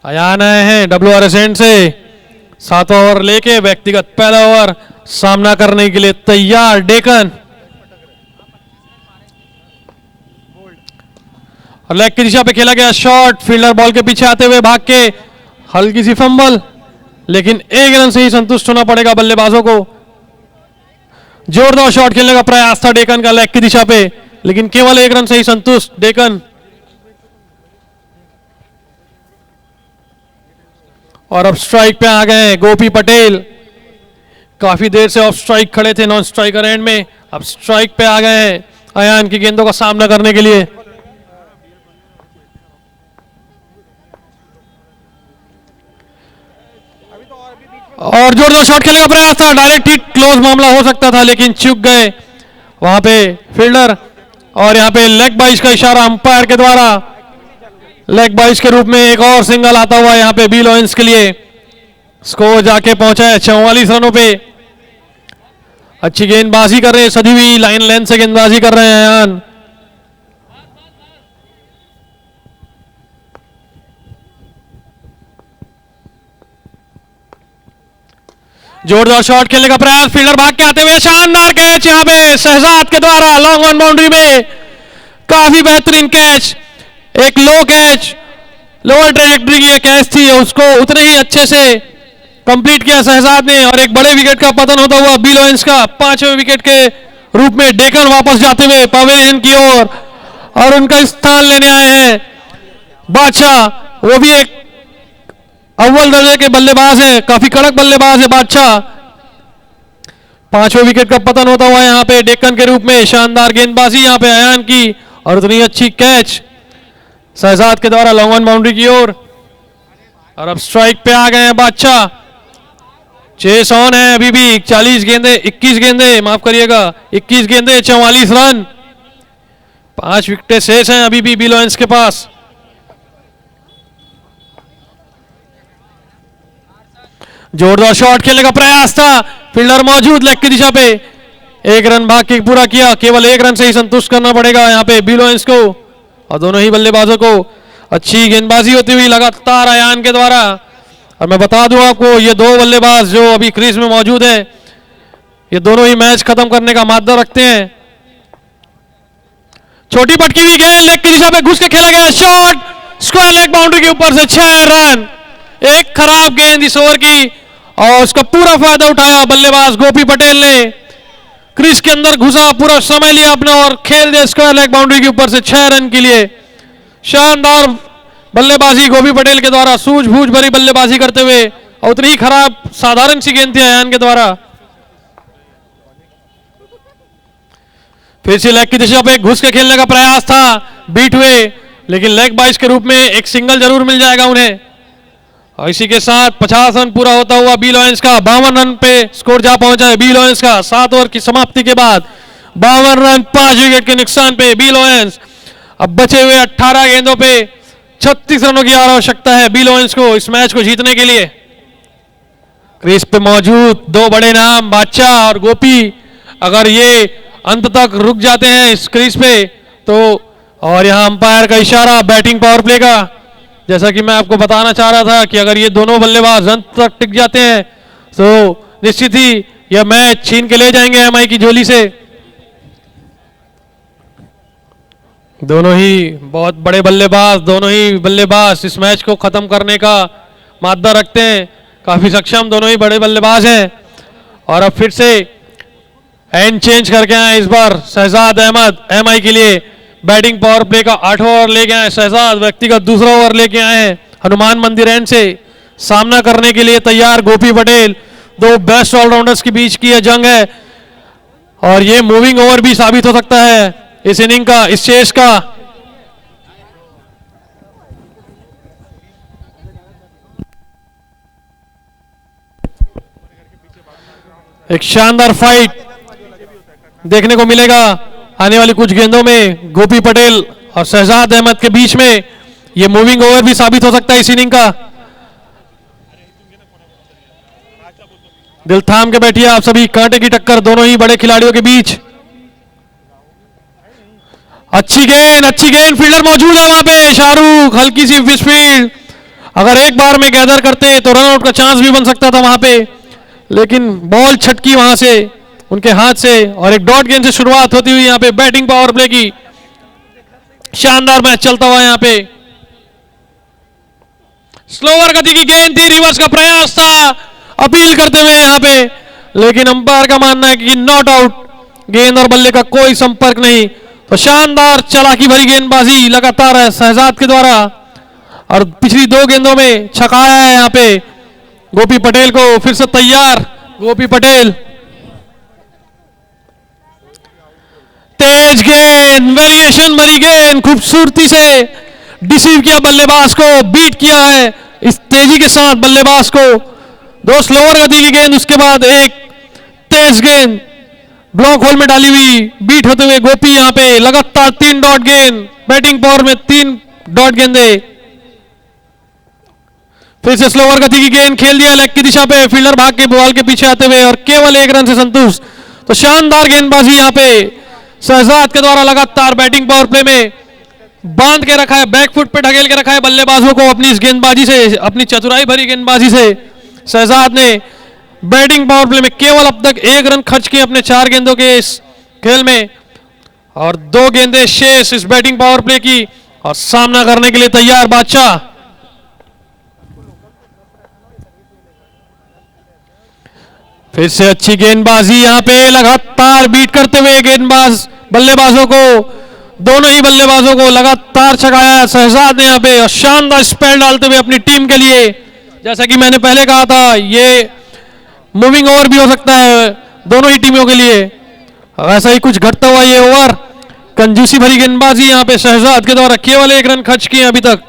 अयान आए हैं WRS एंड से, 7 ओवर लेके व्यक्तिगत पहला ओवर सामना करने के लिए तैयार डेकन। और लेग की दिशा पे खेला गया शॉट, फील्डर बॉल के पीछे आते हुए भाग के हल्की सी फंबल, लेकिन एक रन से ही संतुष्ट होना पड़ेगा बल्लेबाजों को। जोरदार शॉट खेलने का प्रयास था डेकन का लेग की दिशा पे, लेकिन केवल एक रन से ही संतुष्ट डेकन। और अब स्ट्राइक पे आ गए गोपी पटेल। काफी देर से ऑफ स्ट्राइक खड़े थे नॉन स्ट्राइकर एंड में, अब स्ट्राइक पे आ गए हैं अयान की गेंदों का सामना करने के लिए। और जोरदार शॉट खेलने का प्रयास था, डायरेक्ट हिट क्लोज मामला हो सकता था, लेकिन चूक गए वहां पे फील्डर। और यहां पे लेग बाइज का इशारा अंपायर के द्वारा, लेग बाइज के रूप में एक और सिंगल आता हुआ यहां पे बी लॉयंस के लिए। स्कोर जाके पहुंचा है 44 रनों पे। अच्छी गेंदबाजी कर रहे हैं, सदी हुई लाइन लेंथ से गेंदबाजी कर रहे हैं अयान। जोरदार शॉट खेलने का प्रयास, फील्डर भाग के आते हुए शानदार कैच यहां पे शहजाद के द्वारा लॉन्ग ऑन बाउंड्री में। काफी बेहतरीन कैच, एक लो कैच, लोअर ट्रैजेक्टरी की कैच थी, उसको उतने ही अच्छे से कंप्लीट किया शहजाद ने। और एक बड़े विकेट का पतन होता हुआ बी लॉयंस का 5वें विकेट के रूप में डेकन वापस जाते हुए पवेलियन की ओर और उनका स्थान लेने आए हैं बादशाह। वो भी एक अव्वल दर्जे के बल्लेबाज है, काफी कड़क बल्लेबाज है बादशाह। 5वें विकेट का पतन होता हुआ यहां पे डेक्कन के रूप में। शानदार गेंदबाजी यहां पे अयान की और उतनी अच्छी कैच शहजाद के द्वारा लॉन्ग ऑन बाउंड्री की ओर। और अब स्ट्राइक पे आ गए हैं बादशाह। चेस ऑन है अभी भी। 21 गेंदे माफ करिएगा 21 गेंदे 44 रन, 5 विकेटें शेष हैं अभी भी बी लॉयंस के पास। जोरदार शॉट खेलने का प्रयास था, फील्डर मौजूद लेग की दिशा पे, एक रन भाग के पूरा किया। केवल एक रन से ही संतुष्ट करना पड़ेगा यहां पे बी लॉयंस को और दोनों ही बल्लेबाजों को। अच्छी गेंदबाजी होती हुई लगातार अयान के द्वारा। और मैं बता दूं आपको, ये दो बल्लेबाज जो अभी क्रीज में मौजूद हैं, ये दोनों ही मैच खत्म करने का माद्दा रखते हैं। छोटी पटकी हुई गेंद लेग की दिशा पे घुस के खेला गया शॉट, स्क्वायर लेग बाउंड्री के ऊपर से 6 रन। एक खराब गेंद इस ओवर की और उसका पूरा फायदा उठाया बल्लेबाज गोपी पटेल ने। क्रीज के अंदर घुसा, पूरा समय लिया अपना और खेल दिया स्क्वायर लेग बाउंड्री के ऊपर से 6 रन के लिए। शानदार बल्लेबाजी गोपी पटेल के द्वारा, सूझबूझ भरी बल्लेबाजी करते हुए। और उतनी ही खराब साधारण सी गेंद थी अयान के द्वारा। फिर से लेग की दिशा पे घुस के खेलने का प्रयास था, बीट हुए, लेकिन लेग बाइज के रूप में एक सिंगल जरूर मिल जाएगा उन्हें। और इसी के साथ 50 रन पूरा होता हुआ बी लॉयंस का 52 रन पे स्कोर जा पहुंचा है बी लॉयंस का। 7 ओवर की समाप्ति के बाद 52 रन 5 विकेट के नुकसान पे बी लॉयंस। अब बचे हुए 18 गेंदों पे 36 रनों की आवश्यकता है बी लॉयंस को इस मैच को जीतने के लिए। क्रीज पे मौजूद दो बड़े नाम बादशाह और गोपी, अगर ये अंत तक रुक जाते हैं इस क्रीज पे तो, और यहां अंपायर का इशारा बैटिंग पावर प्ले का, जैसा कि मैं आपको बताना चाह रहा था कि अगर ये दोनों बल्लेबाज अंत तक टिक जाते हैं तो निश्चित ही यह मैच छीन के ले जाएंगे एमआई की झोली से। दोनों ही बहुत बड़े बल्लेबाज, दोनों ही बल्लेबाज इस मैच को खत्म करने का मादा रखते हैं, काफी सक्षम दोनों ही बड़े बल्लेबाज हैं। और अब फिर से एंड चेंज करके आए इस बार शहजाद अहमद एमआई के लिए। बैटिंग पावर प्ले का 8वां ओवर लेके आए शहजाद, व्यक्तिगत दूसरा ओवर लेके आए हैं हनुमान मंदिर एंड से। सामना करने के लिए तैयार गोपी पटेल, दो बेस्ट ऑलराउंडर्स के बीच की यह जंग है और ये मूविंग ओवर भी साबित हो सकता है इस इनिंग का, इस चेस का। एक शानदार फाइट देखने को मिलेगा आने वाली कुछ गेंदों में गोपी पटेल और शहजाद अहमद के बीच में। यह मूविंग ओवर भी साबित हो सकता है इस इनिंग का। दिल थाम के बैठिए आप सभी, कांटे की टक्कर दोनों ही बड़े खिलाड़ियों के बीच। अच्छी गेंद फील्डर मौजूद है वहां पे, शाहरुख हल्की सी फिश फील्ड, अगर एक बार में गैदर करते तो रन आउट का चांस भी बन सकता था वहां पे, लेकिन बॉल छटकी वहां से उनके हाथ से और एक डॉट गेंद से शुरुआत होती हुई यहां पे बैटिंग पावर प्ले की। शानदार मैच चलता हुआ यहां पे। स्लोवर गति की गेंद थी, रिवर्स का प्रयास था अपील करते हुए यहां पे, लेकिन अंपायर का मानना है कि नॉट आउट, गेंद और बल्ले का कोई संपर्क नहीं। तो शानदार चालाकी भरी गेंदबाजी लगातार है शहजाद के द्वारा और पिछली दो गेंदों में छकाया है यहां पे गोपी पटेल को। फिर से तैयार गोपी पटेल, तेज गेंद, वेरिएशन भरी गेंद, खूबसूरती से डिसीव किया बल्लेबाज को, बीट किया है इस तेजी के साथ बल्लेबाज को। दो स्लोअर गति की गेंद, उसके बाद एक तेज गेंद ब्लॉक होल में डाली हुई, बीट होते हुए गोपी यहां पे लगातार 3 डॉट गेंद, बैटिंग पावर में 3 डॉट गेंदे। फिर से स्लोअर गति की गेंद खेल दिया लेग की दिशा पे, फील्डर भाग के बॉल के पीछे आते हुए और केवल 1 रन से संतुष्ट। तो शानदार गेंदबाजी यहां पे शहजाद के द्वारा लगातार बैटिंग पावर प्ले में बांध के रखा है, बैक फुट पे ढकेल के रखा है बल्लेबाजों को अपनी इस गेंदबाजी से, अपनी चतुराई भरी गेंदबाजी से। शहजाद ने बैटिंग पावर प्ले में केवल अब तक 1 रन खर्च किए अपने 4 गेंदों के इस खेल में और 2 गेंदें शेष इस बैटिंग पावर प्ले की और सामना करने के लिए तैयार बादशाह। फिर से अच्छी गेंदबाजी यहां पे, लगातार बीट करते हुए गेंदबाज बल्लेबाजों को, दोनों ही बल्लेबाजों को लगातार छकाया शहजाद ने यहां पे और शानदार स्पेल डालते हुए अपनी टीम के लिए। जैसा कि मैंने पहले कहा था, ये मूविंग ओवर भी हो सकता है दोनों ही टीमों के लिए। ऐसा ही कुछ घटता हुआ ये ओवर, कंजूसी भरी गेंदबाजी यहां पे शहजाद के द्वारा, केवल 1 रन खर्च किए अभी तक।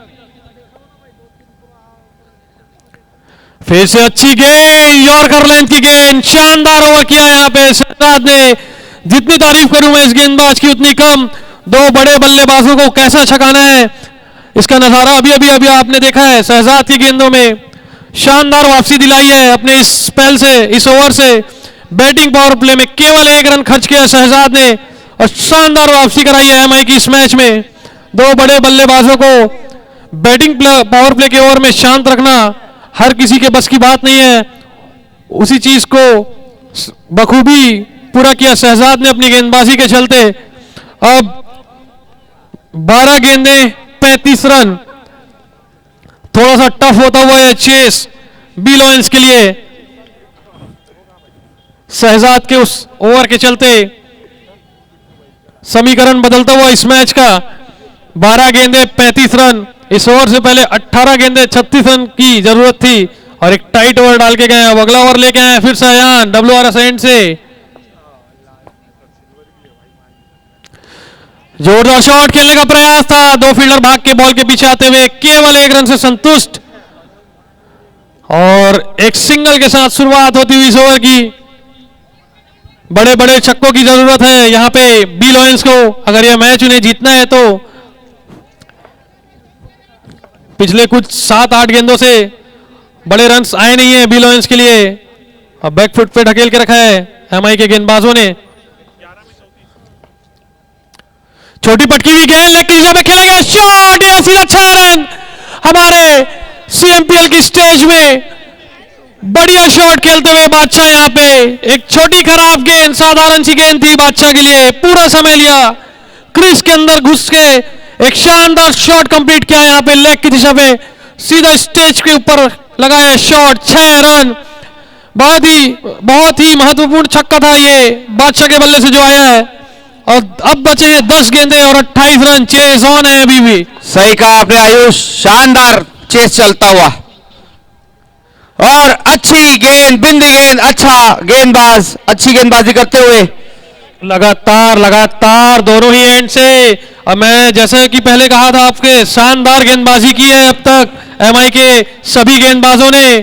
फिर से अच्छी गेंद, यॉर्कर लेंथ की गेंद, शानदार ओवर किया यहां पे शहजाद ने। जितनी तारीफ करूं मैं इस गेंदबाज की उतनी कम। 2 बड़े बल्लेबाजों को कैसा छकाना है इसका नजारा अभी आपने देखा है। शहजाद की गेंदों में शानदार वापसी दिलाई है अपने इस स्पेल से, इस ओवर से। बैटिंग पावर प्ले में केवल 1 रन खर्च किया शहजाद ने और शानदार वापसी कराई है एमआई की इस मैच में। 2 बड़े बल्लेबाजों को बैटिंग पावर प्ले के ओवर में शांत रखना हर किसी के बस की बात नहीं है, उसी चीज को बखूबी पूरा किया शहजाद ने अपनी गेंदबाजी के चलते। अब 12 गेंदें 35 रन, थोड़ा सा टफ होता हुआ है चेस बी लॉयंस के लिए। शहजाद के उस ओवर के चलते समीकरण बदलता हुआ इस मैच का। 12 गेंदें 35 रन, इस ओवर से पहले 18 गेंदें 36 रन की जरूरत थी और एक टाइट ओवर डाल के गए। अब अगला ओवर लेके आए फिर से अयान WRS एंड से। जोरदार शॉट खेलने का प्रयास था, 2 फील्डर भाग के बॉल के पीछे आते हुए केवल 1 रन से संतुष्ट और एक सिंगल के साथ शुरुआत होती हुई इस ओवर की। बड़े बड़े छक्कों की जरूरत है यहां पे बी लॉयंस को, अगर यह मैच उन्हें जीतना है तो। पिछले कुछ 7-8 गेंदों से बड़े रन्स आए नहीं है बी लॉयंस के लिए। अब बैक फुट पे ढकेल के रखा है एमआई के गेंदबाजों ने। छोटी पटकी हुई गेंद लेग की दिशा में खेला गया शॉट, यह सीधा 6 रन। हमारे सीएमपीएल की स्टेज में बढ़िया शॉट खेलते हुए बादशाह यहां पे। एक छोटी खराब गेंद, साधारण सी गेंद थी बादशाह के लिए, पूरा समय लिया, क्रीज के अंदर घुस के एक शानदार शॉट कंप्लीट किया यहाँ पे लेग की दिशा पे, सीधा स्टेज के ऊपर लगाया शॉट, 6 रन। बहुत ही महत्वपूर्ण छक्का था ये बादशाह के बल्ले से जो आया है। और अब बचे हैं 10 गेंदे और 28 रन, चेस ऑन है अभी भी। सही कहा आपने आयुष, शानदार चेस चलता हुआ और अच्छी गेंद, बिंदी गेंद, अच्छा गेंदबाज, अच्छी गेंदबाजी करते हुए लगातार लगातार दोनों ही एंड से। अब मैं जैसे कि पहले कहा था आपके, शानदार गेंदबाजी की है अब तक एमआई के सभी गेंदबाजों ने।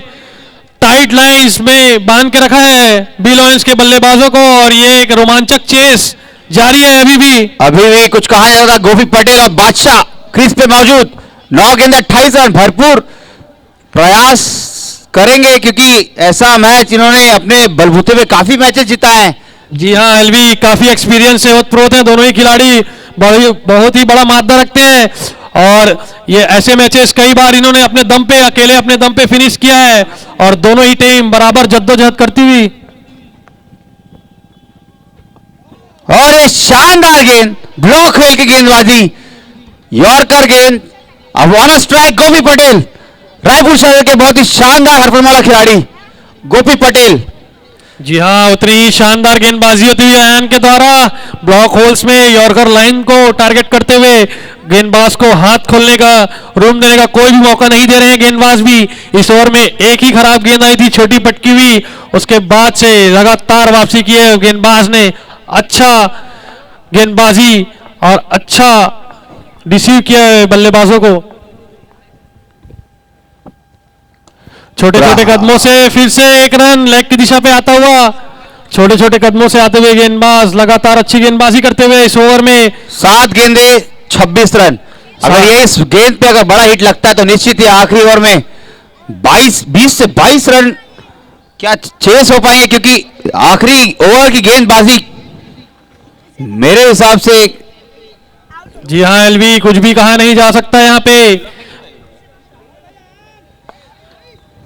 टाइट लाइंस में बांध के रखा है बी लॉयंस के बल्लेबाजों को और ये एक रोमांचक चेस जारी है अभी भी कुछ कहा जाएगा। गोपी पटेल और बादशाह क्रीज पे मौजूद, 9 गेंद 28 रन, भरपूर प्रयास करेंगे क्योंकि ऐसा मैच इन्होंने अपने बलबूते पे काफी मैचेस जीता है। जी हाँ, एलवी काफी एक्सपीरियंस है, प्रोत हैं दोनों ही खिलाड़ी, बहुत ही बड़ा मादा रखते हैं और ये ऐसे मैचेस कई बार इन्होंने अपने दम पे, अकेले अपने दम पे फिनिश किया है और दोनों ही टीम बराबर जद्दोजहद करती हुई। और ये शानदार गेंद, ब्लॉक होल की गेंदबाजी, यॉर्कर गेंद, अब ऑन स्ट्राइक गोपी पटेल, रायपुर शहर के बहुत ही शानदार हरफनमाला खिलाड़ी गोपी पटेल। जी हाँ, उतनी ही शानदार गेंदबाजी होती हुई आयन के द्वारा ब्लॉक होल्स में यॉर्कर लाइन को टारगेट करते हुए गेंदबाज को हाथ खोलने का, रूम देने का कोई भी मौका नहीं दे रहे हैं गेंदबाज भी। इस ओवर में एक ही खराब गेंद आई थी, छोटी पटकी हुई, उसके बाद से लगातार वापसी की है गेंदबाज ने। अच्छा गेंदबाजी और अच्छा रिसीव किया है बल्लेबाजों को। छोटे छोटे कदमों से फिर से एक रन लेग की दिशा पे आता हुआ, छोटे छोटे कदमों से आते हुए गेंदबाज लगातार अच्छी गेंदबाजी करते हुए इस ओवर में 7 गेंदे 26 रन। अगर ये इस गेंद पे अगर बड़ा हिट लगता है तो निश्चित ही आखिरी ओवर में 20 से 22 रन क्या चेस हो पाएंगे, क्योंकि आखिरी ओवर की गेंदबाजी मेरे हिसाब से। जी हाँ एलवी, कुछ भी कहा नहीं जा सकता यहाँ पे,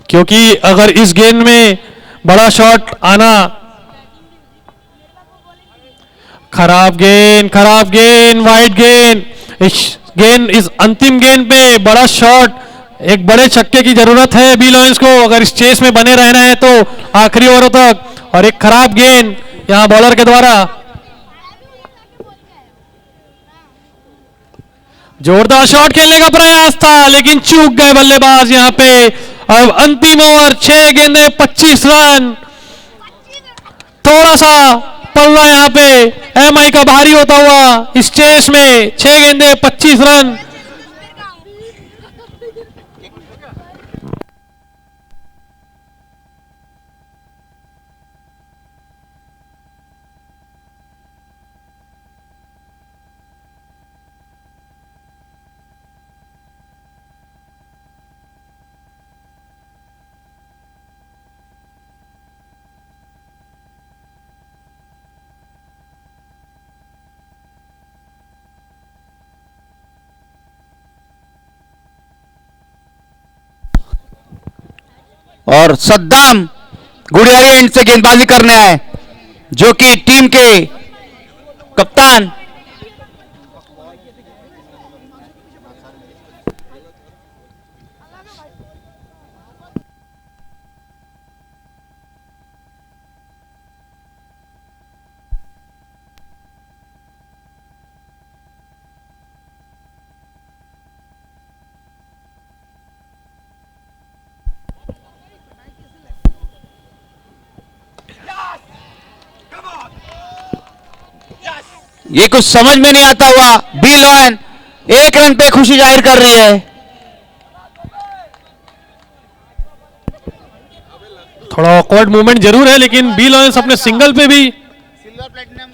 क्योंकि अगर इस गेंद में बड़ा शॉट आना, खराब गेंद, वाइड गेंद, इस अंतिम गेंद पे बड़ा शॉट, एक बड़े छक्के की जरूरत है बी लॉयंस को अगर इस चेस में बने रहना है तो आखिरी ओवरों तक। और एक खराब गेंद यहां बॉलर के द्वारा, जोरदार शॉट खेलने का प्रयास था लेकिन चूक गए बल्लेबाज यहां पे। अब अंतिम ओवर, 6 गेंदे 25 रन, थोड़ा सा पल्ला यहां पे एमआई का भारी होता हुआ इस चेस में। 6 गेंदे 25 रन। और सद्दाम गुड़ियारी एंड से गेंदबाजी करने आए, जो कि टीम के कप्तान ये कुछ समझ में नहीं आता हुआ, बी लॉयन 1 रन पे खुशी जाहिर कर रही है। थोड़ा ऑकवर्ड मूवमेंट जरूर है लेकिन बी लॉयंस अपने सिंगल पे भी सिल्वर प्लेटिनम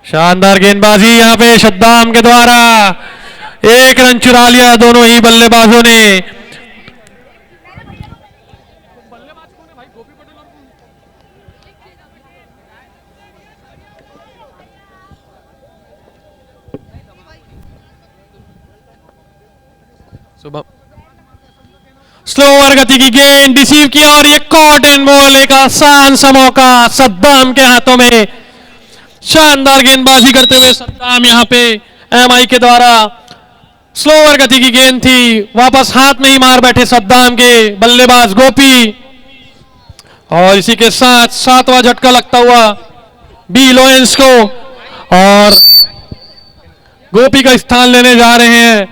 शानदार गेंदबाजी यहाँ पे सद्दाम के द्वारा, एक रन चुरा लिया दोनों ही बल्लेबाजों ने। बल्लेबाज कौन है भाई? गोपी पटेल और कौन? सुबह स्लोअर गति की गेंद रिसीव किया और ये कॉट एंड बॉल, एक आसान सा मौका सद्दाम के हाथों में। शानदार गेंदबाजी करते हुए सद्दाम यहाँ पे एमआई के द्वारा, स्लोअर गति की गेंद थी, वापस हाथ में ही मार बैठे सद्दाम के बल्लेबाज गोपी। और इसी के साथ सातवां झटका लगता हुआ बी लोयंस को, और गोपी का स्थान लेने जा रहे हैं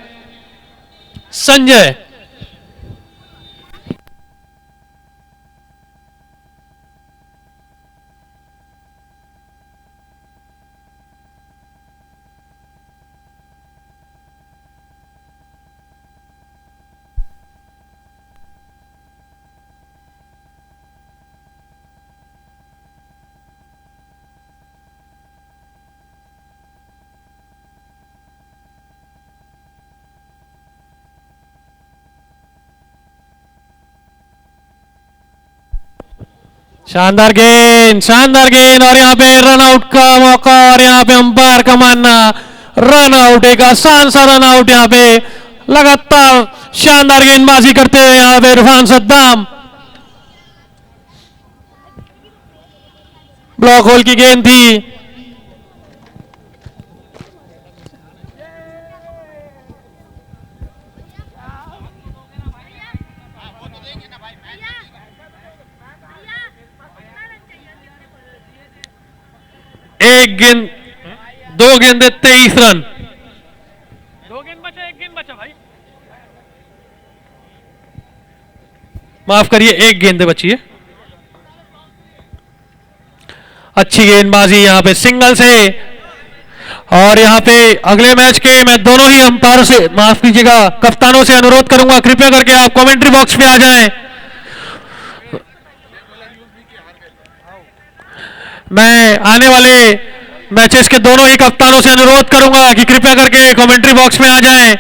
संजय। शानदार गेंद और यहाँ पे रन आउट का मौका, और यहाँ पे अंपायर का मानना रन आउट, एक आसान सा रन आउट। यहाँ पे लगातार शानदार गेंदबाजी करते हुए यहाँ पे इरफान सद्दाम, ब्लॉक होल की गेंद थी। एक गेंद, दो गेंदे 23 रन। 2 गेंद बचा, 1 गेंद बचा भाई। माफ करिए, एक गेंदे बची है। अच्छी गेंदबाजी यहाँ पे सिंगल से, और यहाँ पे अगले मैच के मैं दोनों ही अंपायरों से, माफ कीजिएगा कप्तानों से अनुरोध करूंगा, कृपया करके आप कमेंट्री बॉक्स में आ जाएं। मैं आने वाले मैचेस के दोनों ही कप्तानों से अनुरोध करूंगा कि कृपया करके कमेंट्री बॉक्स में आ जाएं।